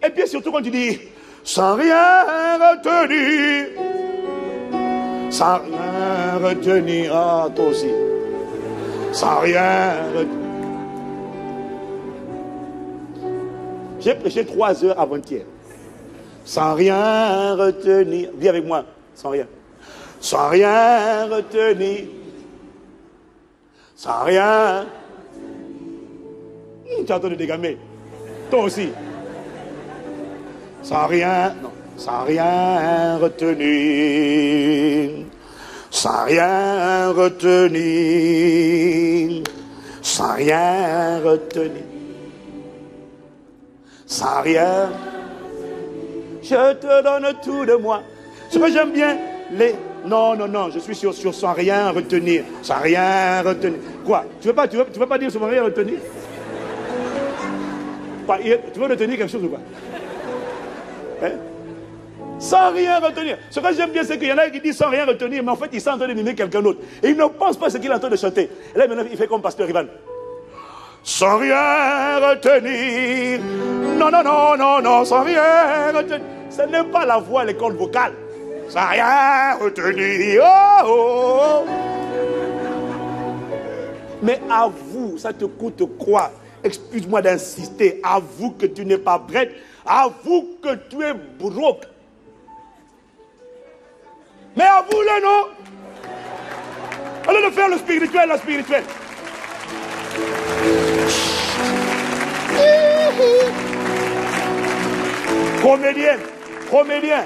Et puis surtout quand tu dis, sans rien retenir, sans rien retenir, ah toi aussi, sans rien retenir. J'ai prêché 3 heures avant-hier, sans rien retenir, dis avec moi, sans rien. Sans rien retenir. Sans rien. Tu as entendu dégamer. Toi aussi. Sans rien. Non. Sans rien retenir. Sans rien retenir. Sans rien retenir. Sans rien. Je te donne tout de moi. Ce que j'aime bien, les... Non, non, non, je suis sur sans rien retenir. Sans rien retenir. Quoi? Tu veux pas dire sans rien retenir? Quoi, tu veux retenir quelque chose ou quoi? Hein? Sans rien retenir. Ce que j'aime bien, c'est qu'il y en a qui disent sans rien retenir, mais en fait, ils sont en train de mimer quelqu'un d'autre. Et ils ne pensent pas ce qu'il est en train de chanter. Et là, maintenant, il fait comme Pasteur Ivan. Sans rien retenir. Non, non, non, non, non, sans rien retenir. Ce n'est pas la voix, les cordes vocales. Sans rien retenir. Oh, oh. Mais avoue, ça te coûte quoi? Excuse-moi d'insister. Avoue que tu n'es pas prête. Avoue que tu es broke. Mais avoue-le, non? Allez de faire le spirituel, la spirituelle. Comédien, comédien,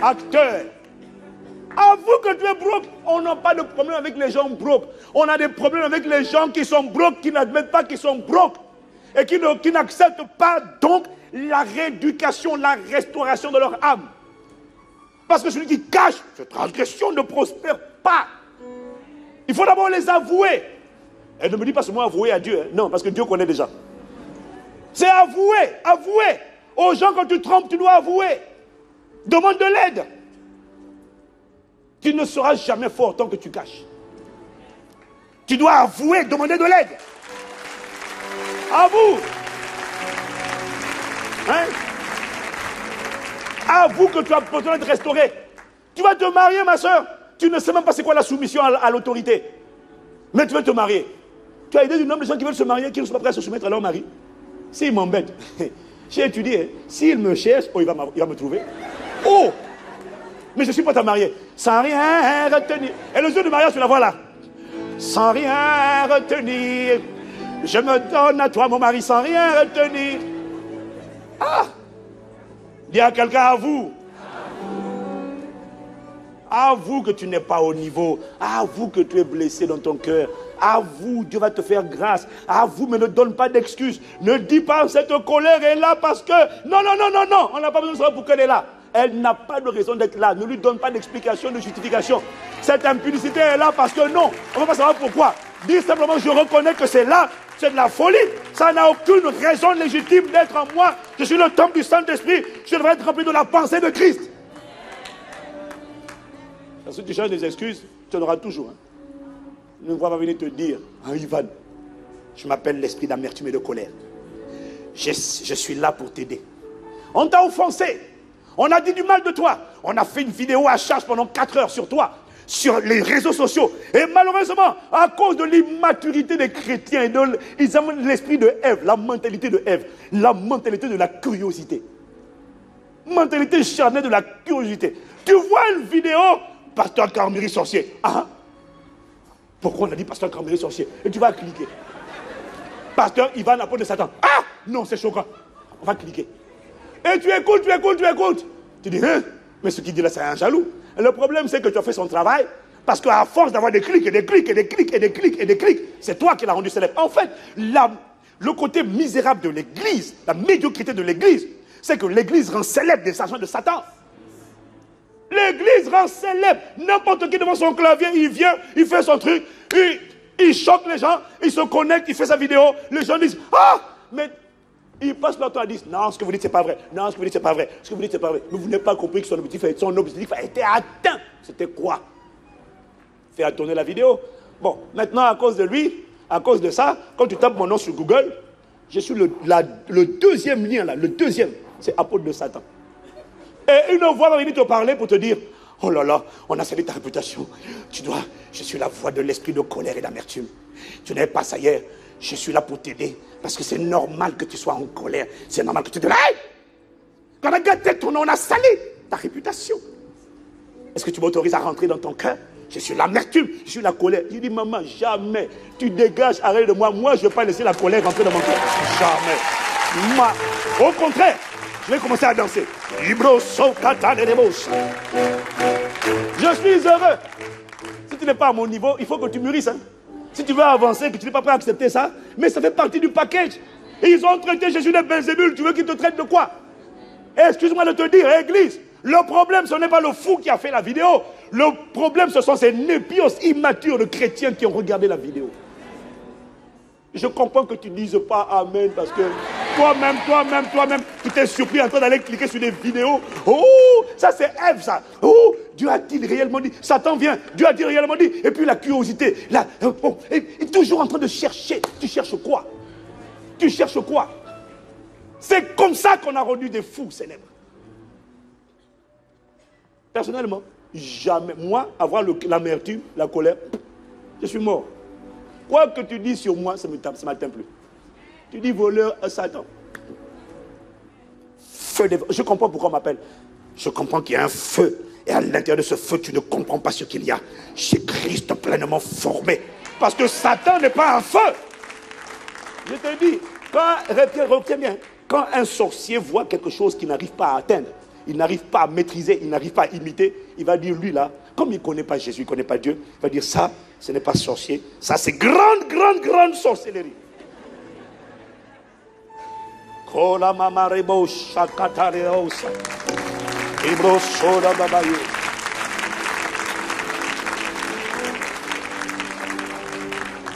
acteur. Avoue que tu es broke. On n'a pas de problème avec les gens broke. On a des problèmes avec les gens qui sont broke, qui n'admettent pas qu'ils sont broke. Et qui n'acceptent pas donc la rééducation, la restauration de leur âme. Parce que celui qui cache cette transgression ne prospère pas. Il faut d'abord les avouer. Et ne me dis pas seulement avouer à Dieu. Hein. Non, parce que Dieu connaît déjà. C'est avouer, avouer. Aux gens, quand tu trompes, tu dois avouer. Demande de l'aide. Tu ne seras jamais fort tant que tu caches. Tu dois avouer, demander de l'aide. Avoue. Hein? Avoue que tu as besoin de restaurer. Tu vas te marier, ma soeur. Tu ne sais même pas c'est quoi la soumission à l'autorité. Mais tu veux te marier. Tu as idée du nombre de gens qui veulent se marier, qui ne sont pas prêts à se soumettre à leur mari. S'ils m'embêtent, j'ai étudié. Hein. S'il me cherche, oh, il va me trouver. Oh! Mais je ne suis pas ta mariée. Sans rien retenir. Et le jour du mariage, tu la vois là. Sans rien retenir. Je me donne à toi, mon mari, sans rien retenir. Ah! Dis à quelqu'un, à vous. Avoue que tu n'es pas au niveau. Avoue que tu es blessé dans ton cœur. Avoue, Dieu va te faire grâce. Avoue, mais ne donne pas d'excuses. Ne dis pas cette colère est là parce que... Non, non, non, non, non. On n'a pas besoin de savoir pourquoi elle est là. Elle n'a pas de raison d'être là. Ne lui donne pas d'explication, de justification. Cette impudicité est là parce que non. On ne va pas savoir pourquoi. Dis simplement, je reconnais que c'est là. C'est de la folie. Ça n'a aucune raison légitime d'être en moi. Je suis le temple du Saint-Esprit. Je devrais être rempli de la pensée de Christ. Si tu cherches des excuses, tu en auras toujours. Hein. Ne va pas venir te dire, ah, Ivan, je m'appelle l'esprit d'amertume et de colère. Je suis là pour t'aider. On t'a offensé. On a dit du mal de toi. On a fait une vidéo à charge pendant 4 heures sur toi, sur les réseaux sociaux. Et malheureusement, à cause de l'immaturité des chrétiens, ils amènent l'esprit de Ève, la mentalité de Ève, la mentalité de la curiosité. Mentalité charnelle de la curiosité. Tu vois une vidéo, pasteur Carméry sorcier. Ah, pourquoi on a dit pasteur Carméry sorcier? Et tu vas cliquer. Pasteur Ivan, apôtre de Satan. Ah, non, c'est choquant. On va cliquer. Et tu écoutes, tu écoutes, tu écoutes. Tu dis, hein? Mais ce qu'il dit là, c'est un jaloux. Et le problème, c'est que tu as fait son travail. Parce qu'à force d'avoir des clics et des clics et des clics et des clics et des clics, c'est toi qui l'as rendu célèbre. En fait, le côté misérable de l'église, la médiocrité de l'église, c'est que l'église rend célèbre des agents de Satan. L'église rend célèbre. N'importe qui devant son clavier, il vient, il fait son truc, il choque les gens, il se connecte, il fait sa vidéo. Les gens disent, ah, mais ils passent leur temps à dire, non, ce que vous dites, c'est pas vrai. Non, ce que vous dites, c'est pas vrai. Ce que vous dites, c'est pas vrai. Mais vous n'avez pas compris que son objectif a été atteint. C'était quoi? Faire tourner la vidéo. Bon, maintenant, à cause de lui, à cause de ça, quand tu tapes mon nom sur Google, je suis le deuxième lien là, le deuxième, c'est apôtre de Satan. Et une voix va venir te parler pour te dire, oh là là, on a sali ta réputation. Je suis la voix de l'esprit de colère et d'amertume. Tu n'avais pas ça hier. Je suis là pour t'aider. Parce que c'est normal que tu sois en colère. C'est normal que tu te dises, hey! Quand on a gâté ton nom, on a sali ta réputation. Est-ce que tu m'autorises à rentrer dans ton cœur? Je suis l'amertume, je suis la colère. Je dis, maman, jamais. Tu dégages, arrête de moi. Moi, je ne vais pas laisser la colère rentrer dans mon cœur. Jamais. Moi, au contraire, je vais commencer à danser. Je suis heureux. Si tu n'es pas à mon niveau, il faut que tu mûrisses. Hein. Si tu veux avancer, que tu n'es pas prêt à accepter ça, mais ça fait partie du package. Et ils ont traité Jésus de Belzébul. Tu veux qu'ils te traitent de quoi? Excuse-moi de te dire, église, le problème, ce n'est pas le fou qui a fait la vidéo. Le problème, ce sont ces népios immatures de chrétiens qui ont regardé la vidéo. Je comprends que tu ne dises pas Amen parce que toi-même, tu t'es surpris en train d'aller cliquer sur des vidéos. Oh, ça c'est Ève, ça. Oh, Dieu a-t-il réellement dit? Satan vient, Dieu a-t-il réellement dit? Et puis la curiosité, là, oh, et toujours en train de chercher. Tu cherches quoi? Tu cherches quoi? C'est comme ça qu'on a rendu des fous célèbres. Personnellement, jamais, moi, avoir l'amertume, la colère, je suis mort. Quoi que tu dis sur moi, ça ne m'atteint plus. Tu dis voleur à Satan. Feu de... Je comprends pourquoi on m'appelle. Je comprends qu'il y a un feu. Et à l'intérieur de ce feu, tu ne comprends pas ce qu'il y a. C'est Christ pleinement formé. Parce que Satan n'est pas un feu. Je te dis, retiens bien, quand un sorcier voit quelque chose qu'il n'arrive pas à atteindre, il n'arrive pas à maîtriser, il n'arrive pas à imiter, il va dire, lui là, comme il ne connaît pas Jésus, il ne connaît pas Dieu, il va dire, ça, ce n'est pas sorcier, ça c'est grande sorcellerie.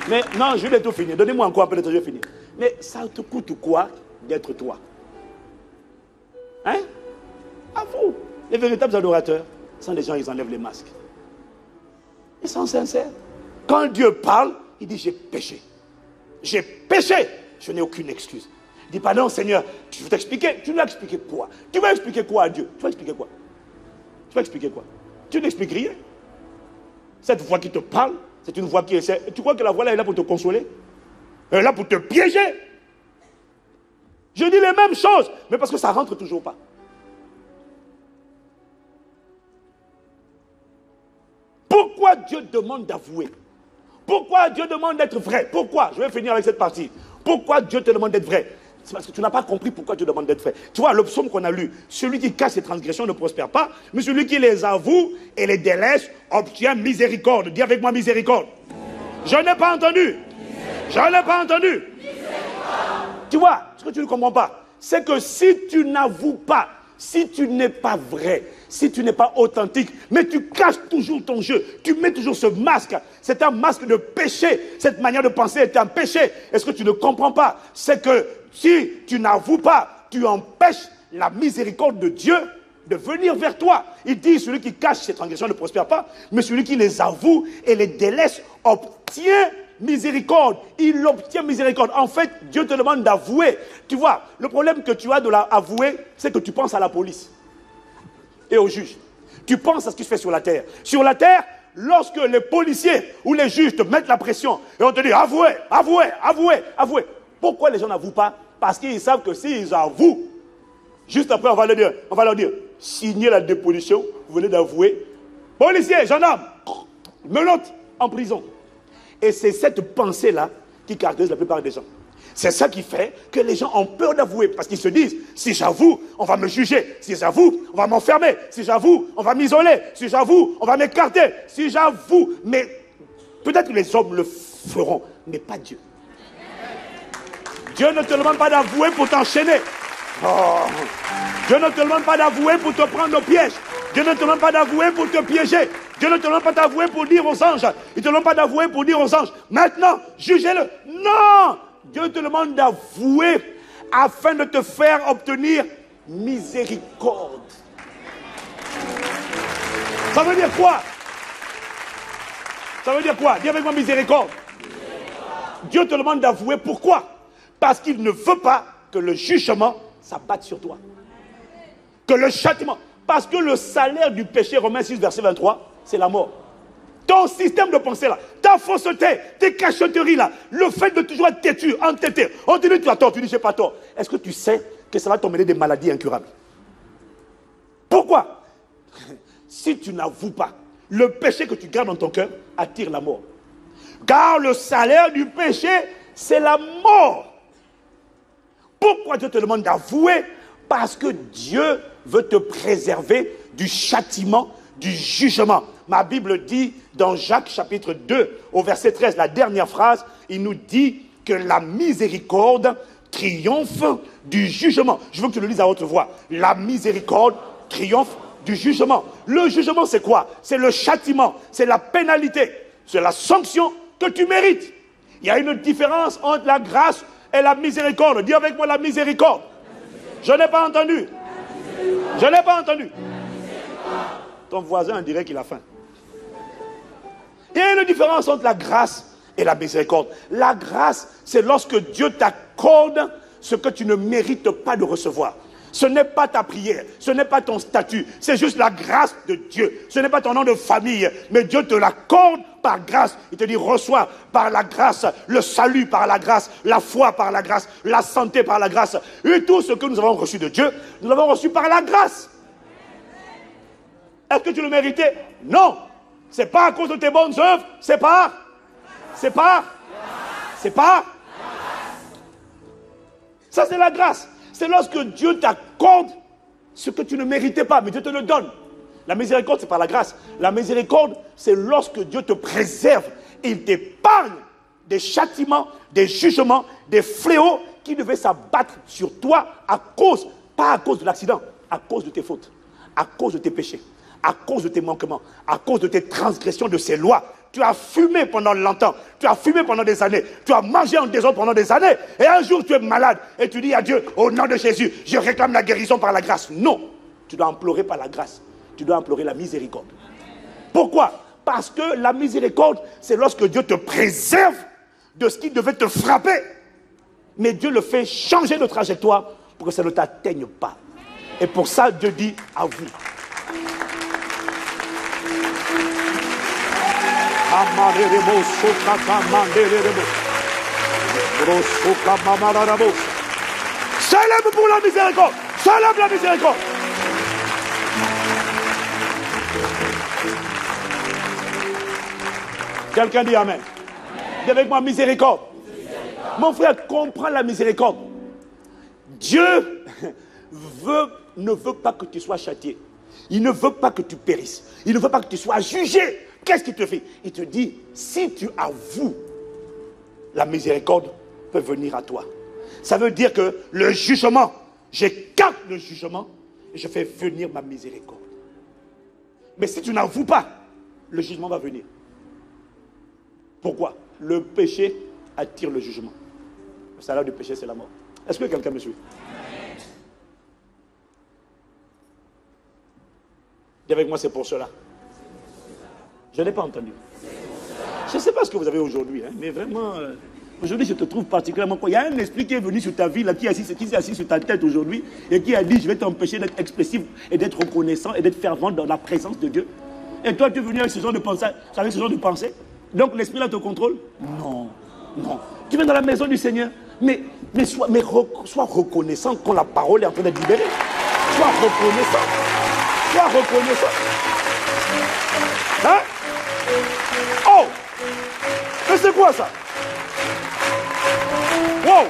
Mais non, je vais tout finir. Donnez-moi encore un peu de temps, je vais finir. Mais ça te coûte quoi d'être toi? Hein? À vous. Les véritables adorateurs sont des gens, ils enlèvent les masques. Ils sont sincères. Quand Dieu parle, il dit, j'ai péché. J'ai péché. Je n'ai aucune excuse. Il dit, pardon Seigneur, je vais t'expliquer. Tu vas expliquer quoi? Tu vas expliquer quoi à Dieu? Tu vas expliquer quoi? Tu vas expliquer quoi? Tu n'expliques rien. Cette voix qui te parle, c'est une voix qui essaie. Tu crois que la voix là est là pour te consoler? Elle est là pour te piéger. Je dis les mêmes choses, mais parce que ça ne rentre toujours pas. Pourquoi Dieu demande d'avouer? Pourquoi Dieu demande d'être vrai? Pourquoi? Je vais finir avec cette partie. Pourquoi Dieu te demande d'être vrai? C'est parce que tu n'as pas compris pourquoi Dieu demande d'être vrai. Tu vois, le psaume qu'on a lu, celui qui cache ses transgressions ne prospère pas, mais celui qui les avoue et les délaisse obtient miséricorde. Dis avec moi miséricorde. Je n'ai pas entendu. Je n'ai pas entendu. Tu vois, ce que tu ne comprends pas, c'est que si tu n'avoues pas, si tu n'es pas vrai, si tu n'es pas authentique, mais tu caches toujours ton jeu, tu mets toujours ce masque, c'est un masque de péché, cette manière de penser est un péché. Est-ce que tu ne comprends pas? C'est que si tu n'avoues pas, tu empêches la miséricorde de Dieu de venir vers toi. Il dit, celui qui cache ses transgressions ne prospère pas, mais celui qui les avoue et les délaisse obtient miséricorde. Il obtient miséricorde. En fait, Dieu te demande d'avouer. Tu vois, le problème que tu as de l'avouer, c'est que tu penses à la police et aux juges. Tu penses à ce qui se fait sur la terre. Sur la terre, lorsque les policiers ou les juges te mettent la pression et on te dit avouez, avouez, avouez, avouez. Pourquoi les gens n'avouent pas? Parce qu'ils savent que s'ils avouent, juste après on va leur dire, signez la déposition, vous venez d'avouer. Policiers, gendarmes, menottes en prison. Et c'est cette pensée-là qui caractérise la plupart des gens. C'est ça qui fait que les gens ont peur d'avouer. Parce qu'ils se disent, si j'avoue, on va me juger. Si j'avoue, on va m'enfermer. Si j'avoue, on va m'isoler. Si j'avoue, on va m'écarter. Si j'avoue, mais peut-être que les hommes le feront, mais pas Dieu. Dieu ne te demande pas d'avouer pour t'enchaîner. Oh. Dieu ne te demande pas d'avouer pour te prendre au piège. Dieu ne te demande pas d'avouer pour te piéger. Dieu ne te demande pas d'avouer pour dire aux anges. Il ne te demande pas d'avouer pour dire aux anges, maintenant, jugez-le. Non! Dieu te demande d'avouer afin de te faire obtenir miséricorde. Ça veut dire quoi? Ça veut dire quoi? Dis avec moi miséricorde. Dieu te demande d'avouer pourquoi? Parce qu'il ne veut pas que le jugement s'abatte sur toi. Que le châtiment. Parce que le salaire du péché, Romains 6, verset 23, c'est la mort. Ton système de pensée là, ta fausseté, tes cachotteries là, le fait de toujours être têtu, entêté, on te dit tu as tort, tu dis j'ai pas tort. Est-ce que tu sais que ça va t'emmener des maladies incurables? Pourquoi? Si tu n'avoues pas, le péché que tu gardes dans ton cœur attire la mort. Car le salaire du péché, c'est la mort. Pourquoi Dieu te demande d'avouer? Parce que Dieu veut te préserver du châtiment, du jugement. Ma Bible dit dans Jacques chapitre 2 au verset 13, la dernière phrase, il nous dit que la miséricorde triomphe du jugement. Je veux que tu le lises à haute voix. La miséricorde triomphe du jugement. Le jugement c'est quoi? C'est le châtiment, c'est la pénalité, c'est la sanction que tu mérites. Il y a une différence entre la grâce et la miséricorde. Dis avec moi la miséricorde. Je n'ai pas entendu. Je n'ai pas entendu. Ton voisin dirait qu'il a faim. Il y a une différence entre la grâce et la miséricorde. La grâce, c'est lorsque Dieu t'accorde ce que tu ne mérites pas de recevoir. Ce n'est pas ta prière, ce n'est pas ton statut, c'est juste la grâce de Dieu. Ce n'est pas ton nom de famille, mais Dieu te l'accorde par grâce. Il te dit reçois par la grâce, le salut par la grâce, la foi par la grâce, la santé par la grâce. Et tout ce que nous avons reçu de Dieu, nous l'avons reçu par la grâce. Est-ce que tu le méritais? Non. C'est pas à cause de tes bonnes œuvres. C'est pas. Ça, c'est la grâce. C'est lorsque Dieu t'accorde ce que tu ne méritais pas, mais Dieu te le donne. La miséricorde, c'est par la grâce. La miséricorde, c'est lorsque Dieu te préserve. Il t'épargne des châtiments, des jugements, des fléaux qui devaient s'abattre sur toi pas à cause de l'accident, à cause de tes fautes, à cause de tes péchés, à cause de tes manquements, à cause de tes transgressions de ces lois. Tu as fumé pendant longtemps, tu as fumé pendant des années, tu as mangé en désordre pendant des années, et un jour tu es malade, et tu dis à Dieu, au nom de Jésus, je réclame la guérison par la grâce. Non, tu dois implorer par la grâce, tu dois implorer la miséricorde. Pourquoi? Parce que la miséricorde, c'est lorsque Dieu te préserve de ce qui devait te frapper, mais Dieu le fait changer de trajectoire pour que ça ne t'atteigne pas. Et pour ça, Dieu dit à vous. Célèbre pour la miséricorde. Célèbre la miséricorde. Quelqu'un dit Amen. Dis avec moi, miséricorde. Mon frère, comprends la miséricorde. Dieu ne veut pas que tu sois châtié. Il ne veut pas que tu périsses. Il ne veut pas que tu sois jugé. Qu'est-ce qu'il te fait? Il te dit, si tu avoues, la miséricorde peut venir à toi. Ça veut dire que le jugement, j'écarte le jugement et je fais venir ma miséricorde. Mais si tu n'avoues pas, le jugement va venir. Pourquoi? Le péché attire le jugement. Le salaire du péché, c'est la mort. Est-ce que quelqu'un me suit? Dis avec moi, c'est pour cela. Je n'ai pas entendu. Je ne sais pas ce que vous avez aujourd'hui, hein, mais vraiment, aujourd'hui, je te trouve particulièrement... Il y a un esprit qui est venu sur ta vie, là, qui s'est assis sur ta tête aujourd'hui, et qui a dit, je vais t'empêcher d'être expressif et d'être reconnaissant et d'être fervent dans la présence de Dieu. Et toi, tu es venu avec ce genre de pensée, donc l'esprit là te contrôle? Non, non. Tu viens dans la maison du Seigneur, mais sois reconnaissant quand la parole est en train d'être libérée. Sois reconnaissant. Sois reconnaissant. Hein? Oh! Mais c'est quoi ça? Wow!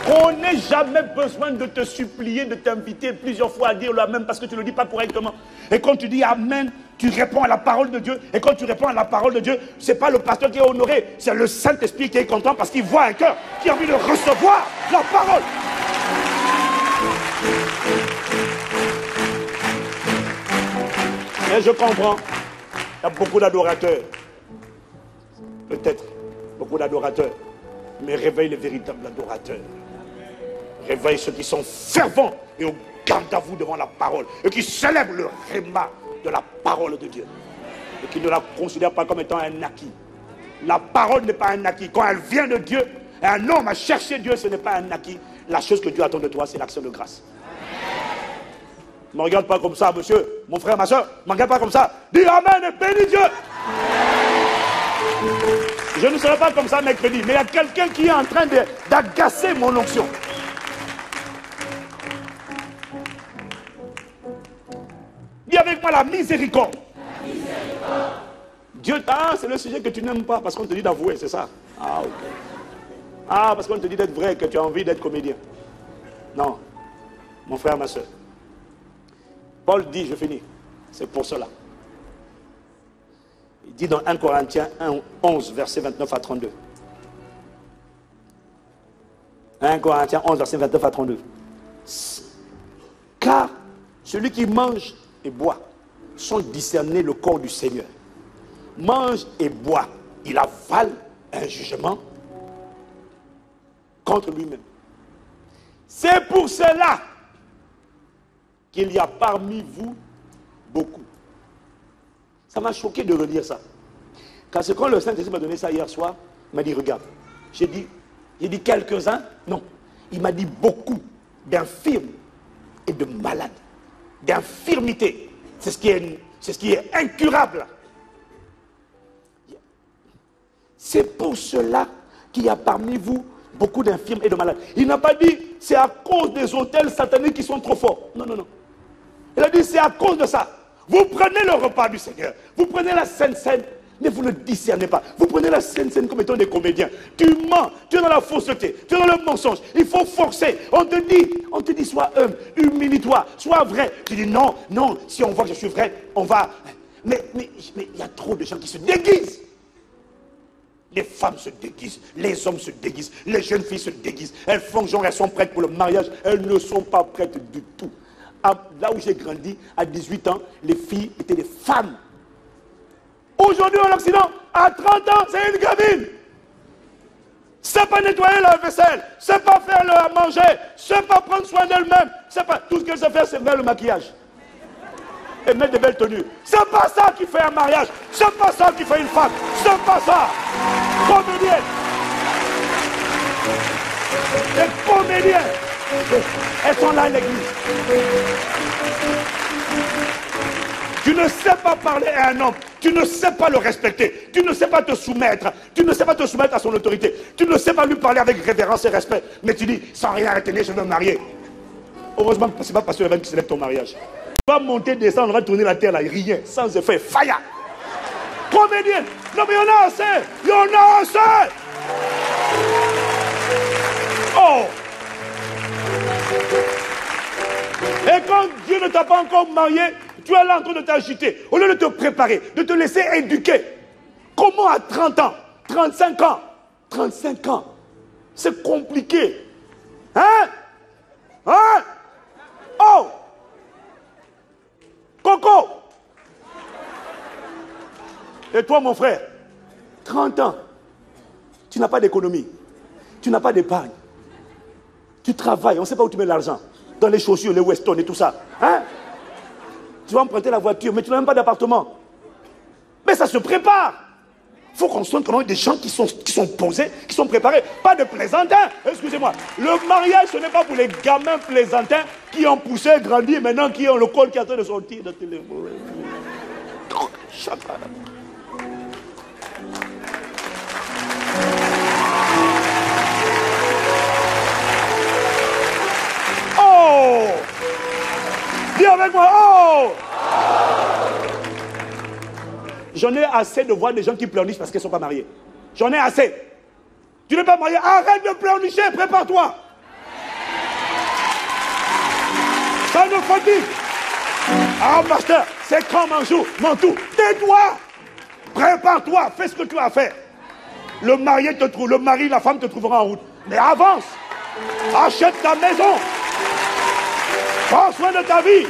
On n'a jamais besoin de te supplier, de t'inviter plusieurs fois à dire le Amen parce que tu ne le dis pas correctement. Et quand tu dis Amen, tu réponds à la parole de Dieu. Et quand tu réponds à la parole de Dieu, ce n'est pas le pasteur qui est honoré, c'est le Saint-Esprit qui est content parce qu'il voit un cœur qui a envie de recevoir la parole. Et je comprends, il y a beaucoup d'adorateurs. Peut-être, beaucoup d'adorateurs. Mais réveille les véritables adorateurs. Réveille ceux qui sont fervents et au garde à vous devant la parole. Et qui célèbrent le réma de la parole de Dieu. Et qui ne la considèrent pas comme étant un acquis. La parole n'est pas un acquis. Quand elle vient de Dieu, et un homme a cherché Dieu, ce n'est pas un acquis. La chose que Dieu attend de toi, c'est l'action de grâce. Ne me regarde pas comme ça, monsieur, mon frère, ma soeur. Ne me regarde pas comme ça. Dis Amen et bénis Dieu. Je ne serai pas comme ça mercredi, mais il y a quelqu'un qui est en train d'agacer mon onction. Dis avec moi la miséricorde. La miséricorde. Dieu, c'est le sujet que tu n'aimes pas parce qu'on te dit d'avouer, c'est ça? Ah, ok. Ah, parce qu'on te dit d'être vrai, que tu as envie d'être comédien. Non, mon frère, ma soeur. Paul dit, je finis, c'est pour cela. Il dit dans 1 Corinthiens 11, verset 29 à 32. 1 Corinthiens 11, verset 29 à 32. Car celui qui mange et boit sans discerner le corps du Seigneur, mange et boit, il avale un jugement contre lui-même. C'est pour cela qu'il y a parmi vous beaucoup. Ça m'a choqué de relire ça. Car c'est quand le Saint-Esprit m'a donné ça hier soir, il m'a dit, regarde, j'ai dit quelques-uns, non, il m'a dit beaucoup d'infirmes et de malades, d'infirmités. C'est ce qui est incurable. C'est pour cela qu'il y a parmi vous beaucoup d'infirmes et de malades. Il n'a pas dit c'est à cause des hôtels sataniques qui sont trop forts. Non, non, non. Il a dit c'est à cause de ça. Vous prenez le repas du Seigneur, vous prenez la Sainte Seine, mais vous ne discernez pas. Vous prenez la Sainte Seine comme étant des comédiens. Tu mens, tu es dans la fausseté, tu es dans le mensonge. Il faut forcer. On te dit sois humble, humilie-toi, sois vrai. Tu dis non, non, si on voit que je suis vrai, on va. Mais il y a trop de gens qui se déguisent. Les femmes se déguisent, les hommes se déguisent, les jeunes filles se déguisent. Elles font genre, elles sont prêtes pour le mariage. Elles ne sont pas prêtes du tout. Là où j'ai grandi, à 18 ans, les filles étaient des femmes. Aujourd'hui, en Occident, à 30 ans, c'est une gamine. C'est pas nettoyer la vaisselle, c'est pas faire le à manger, c'est pas prendre soin d'elle-même, c'est pas tout ce qu'elle sait faire, c'est faire le maquillage et mettre de belles tenues. C'est pas ça qui fait un mariage, c'est pas ça qui fait une femme, c'est pas ça. Comédienne. Les comédiennes, elles sont là à l'église. Tu ne sais pas parler à un homme, tu ne sais pas le respecter, tu ne sais pas te soumettre, tu ne sais pas te soumettre à son autorité, tu ne sais pas lui parler avec révérence et respect, mais tu dis, sans rien retenir, je veux me marier. Heureusement que ce n'est pas parce que qui célèbre ton mariage. Tu vas monter, descendre, on va tourner la terre là, rien, sans effet, fire. Comédienne, non mais il y en a assez, il y en a assez. Oh. Et quand Dieu ne t'a pas encore marié, tu es là en train de t'agiter. Au lieu de te préparer, de te laisser éduquer. Comment à 30 ans, 35 ans, 35 ans, c'est compliqué. Hein? Hein? Oh! Coco! Et toi, mon frère, 30 ans, tu n'as pas d'économie, tu n'as pas d'épargne. Tu travailles, on ne sait pas où tu mets l'argent. Dans les chaussures, les Weston et tout ça. Hein? Tu vas emprunter la voiture, mais tu n'as même pas d'appartement. Mais ça se prépare. Il faut qu'on sente qu'on a des gens qui sont posés, qui sont préparés. Pas de plaisantins. Excusez-moi. Le mariage, ce n'est pas pour les gamins plaisantins qui ont poussé, grandi, et maintenant qui ont le col qui est en train de sortir. Oh! Dis avec moi, oh! J'en ai assez de voir des gens qui pleurnichent parce qu'ils ne sont pas mariés. J'en ai assez. Tu n'es pas marié, arrête de pleurnicher, prépare-toi. Ça me fatigue. Ah, pasteur, c'est comme un jour, mon tout. Tais-toi. Prépare-toi, fais ce que tu as à faire. Le mari te trouve, le mari, la femme te trouvera en route. Mais avance. Achète ta maison. Prends soin de ta vie.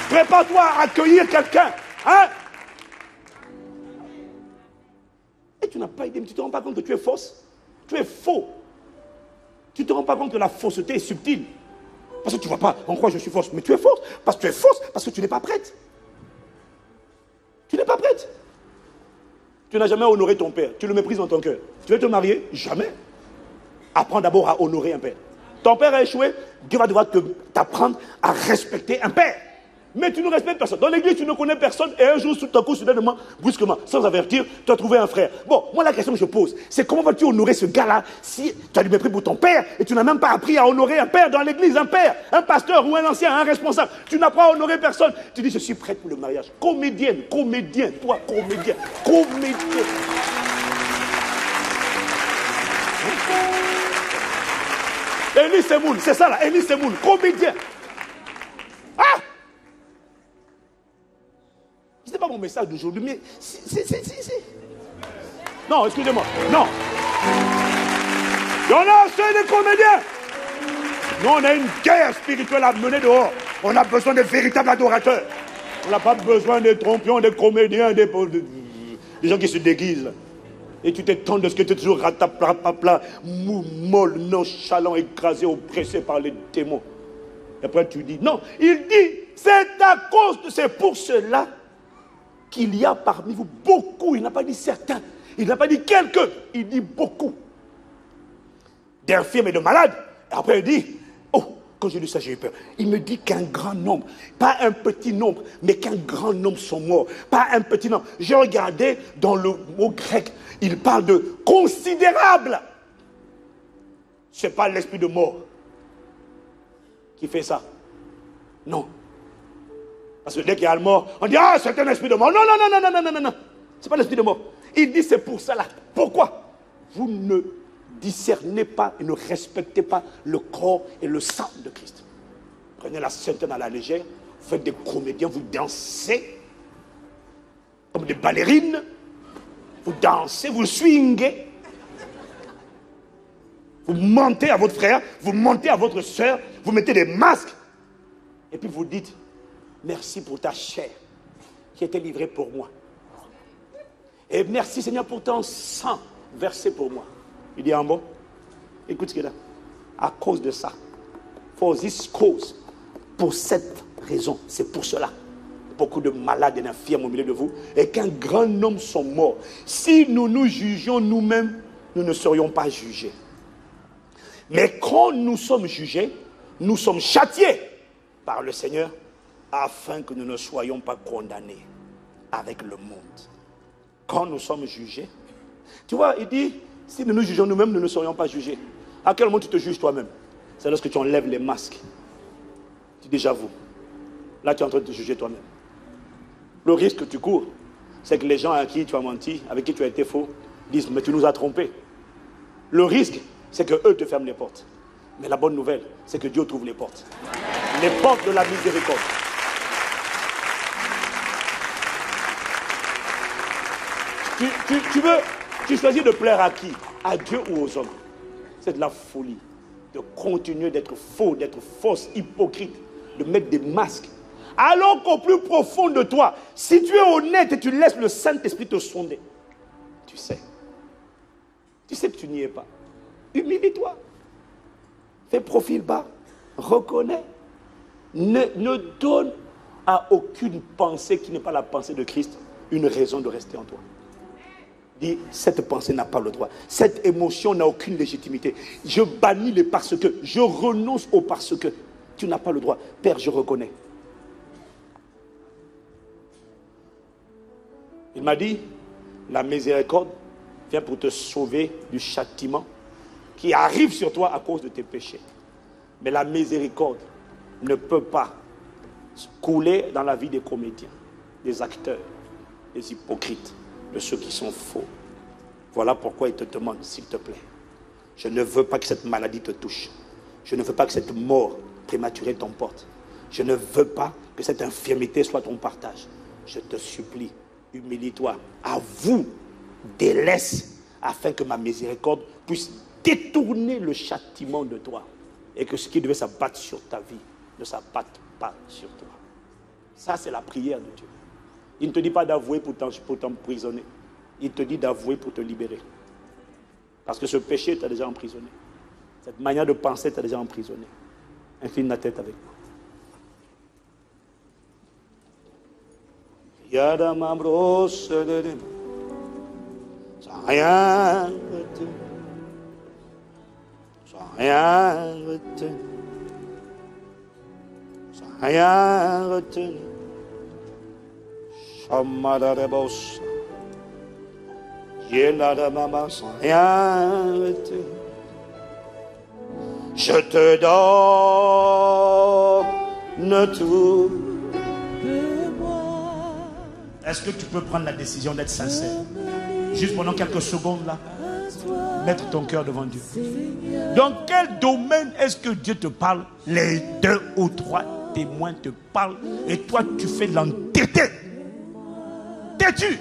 Prépare-toi à accueillir quelqu'un. Hein? Et tu n'as pas idée, mais tu ne te rends pas compte que tu es fausse. Tu es faux. Tu ne te rends pas compte que la fausseté est subtile. Parce que tu ne vois pas, on croit que je suis fausse. Mais tu es fausse. Parce que tu es fausse, parce que tu n'es pas prête. Tu n'es pas prête. Tu n'as jamais honoré ton père. Tu le méprises dans ton cœur. Tu veux te marier? Jamais. Apprends d'abord à honorer un père. Ton père a échoué, Dieu va devoir t'apprendre à respecter un père. Mais tu ne respectes personne. Dans l'église, tu ne connais personne et un jour, tout à coup, soudainement, brusquement, sans avertir, tu as trouvé un frère. Bon, moi, la question que je pose, c'est comment vas-tu honorer ce gars-là si tu as du mépris pour ton père et tu n'as même pas appris à honorer un père dans l'église, un père, un pasteur ou un ancien, un responsable. Tu n'as pas honoré personne. Tu dis, je suis prête pour le mariage. Comédienne, comédien, toi, comédien, comédien. Élie Semoun, c'est ça là, Élie Semoun, comédien. Ah! Ce n'est pas mon message d'aujourd'hui, mais si. Non, excusez-moi, non. Il y en a assez de comédiens. Nous, on a une guerre spirituelle à mener dehors. On a besoin de véritables adorateurs. On n'a pas besoin de trompions, de comédiens, des gens qui se déguisent. Et tu t'étends de ce que tu es toujours ratapla, mou, molle, nonchalant, écrasé, oppressé par les démons. Et après tu dis, non, il dit, c'est à cause de, c'est pour cela qu'il y a parmi vous beaucoup, il n'a pas dit certains, il n'a pas dit quelques, il dit beaucoup d'infirmes et de malades. Et après il dit, oh, quand j'ai lu ça j'ai eu peur. Il me dit qu'un grand nombre, pas un petit nombre, mais qu'un grand nombre sont morts. Pas un petit nombre. J'ai regardé dans le mot grec, il parle de considérable. Ce n'est pas l'esprit de mort qui fait ça. Non. Parce que dès qu'il y a le mort, on dit, ah, c'est un esprit de mort. Non, non, non, non, non, non, non, non. Ce n'est pas l'esprit de mort. Il dit, c'est pour ça là. Pourquoi? Vous ne discernez pas et ne respectez pas le corps et le sang de Christ. Prenez la Sainte à la légère. Vous faites des comédiens, vous dansez comme des ballerines. Vous dansez, vous swingez. Vous mentez à votre frère, vous mentez à votre soeur, vous mettez des masques. Et puis vous dites, merci pour ta chair qui a été livrée pour moi. Et merci Seigneur pour ton sang versé pour moi. Il dit en bon, écoute ce qu'il a. À cause de ça, for this cause, pour cette raison, c'est pour cela. Beaucoup de malades et d'infirmes au milieu de vous, et qu'un grand nombre sont morts. Si nous nous jugions nous-mêmes, nous ne serions pas jugés. Mais quand nous sommes jugés, nous sommes châtiés par le Seigneur, afin que nous ne soyons pas condamnés avec le monde. Quand nous sommes jugés, tu vois, il dit, si nous nous jugeons nous-mêmes, nous ne serions pas jugés. À quel moment tu te juges toi-même? C'est lorsque tu enlèves les masques. Tu dis, j'avoue. Là, tu es en train de te juger toi-même. Le risque que tu cours, c'est que les gens à qui tu as menti, avec qui tu as été faux, disent, mais tu nous as trompés. Le risque, c'est qu'eux te ferment les portes. Mais la bonne nouvelle, c'est que Dieu trouve les portes. Les portes de la miséricorde. Tu choisis de plaire à qui? À Dieu ou aux hommes? C'est de la folie. De continuer d'être faux, d'être fausse, hypocrite, de mettre des masques. Alors qu'au plus profond de toi, si tu es honnête et tu laisses le Saint-Esprit te sonder, tu sais que tu n'y es pas. Humilie-toi. Fais profil bas. Reconnais. Ne donne à aucune pensée qui n'est pas la pensée de Christ une raison de rester en toi. Dis, cette pensée n'a pas le droit. Cette émotion n'a aucune légitimité. Je bannis les parce que. Je renonce au parce que. Tu n'as pas le droit. Père, je reconnais. Il m'a dit, la miséricorde vient pour te sauver du châtiment qui arrive sur toi à cause de tes péchés. Mais la miséricorde ne peut pas couler dans la vie des comédiens, des acteurs, des hypocrites, de ceux qui sont faux. Voilà pourquoi il te demande, s'il te plaît, je ne veux pas que cette maladie te touche. Je ne veux pas que cette mort prématurée t'emporte. Je ne veux pas que cette infirmité soit ton partage. Je te supplie, humilie-toi, avoue, délaisse, afin que ma miséricorde puisse détourner le châtiment de toi. Et que ce qui devait s'abattre sur ta vie ne s'abatte pas sur toi. Ça, c'est la prière de Dieu. Il ne te dit pas d'avouer pour t'emprisonner. Il te dit d'avouer pour te libérer. Parce que ce péché t'a déjà emprisonné. Cette manière de penser t'a déjà emprisonné. Incline la tête avec moi. Yada mambros de sans rien retenir. Sans rien retenir. Sans rien retenir. Chamadarebos. Yelada mama sans rien retenir. Je te donne tout. Est-ce que tu peux prendre la décision d'être sincère? Juste pendant quelques secondes là, mettre ton cœur devant Dieu. Dans quel domaine est-ce que Dieu te parle? Les 2 ou 3 témoins te parlent et toi tu fais l'entêté. Têtu.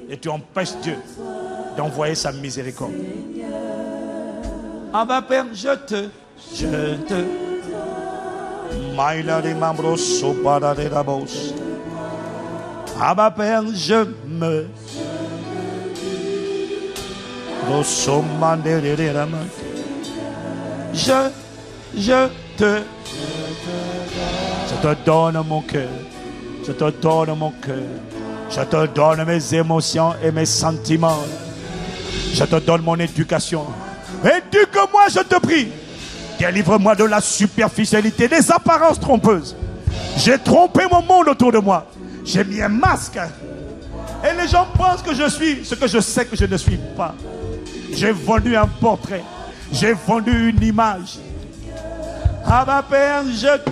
Et tu empêches Dieu d'envoyer sa miséricorde. Ah bah Père, je te. Ah bah Père, je me. Je te donne mon cœur. Je te donne mon cœur. Je te donne mes émotions et mes sentiments. Je te donne mon éducation. Éduque-moi, je te prie. Délivre-moi de la superficialité, des apparences trompeuses. J'ai trompé mon monde autour de moi. J'ai mis un masque. Et les gens pensent que je suis ce que je sais que je ne suis pas. J'ai vendu un portrait. J'ai vendu une image. Ah, ma Père, je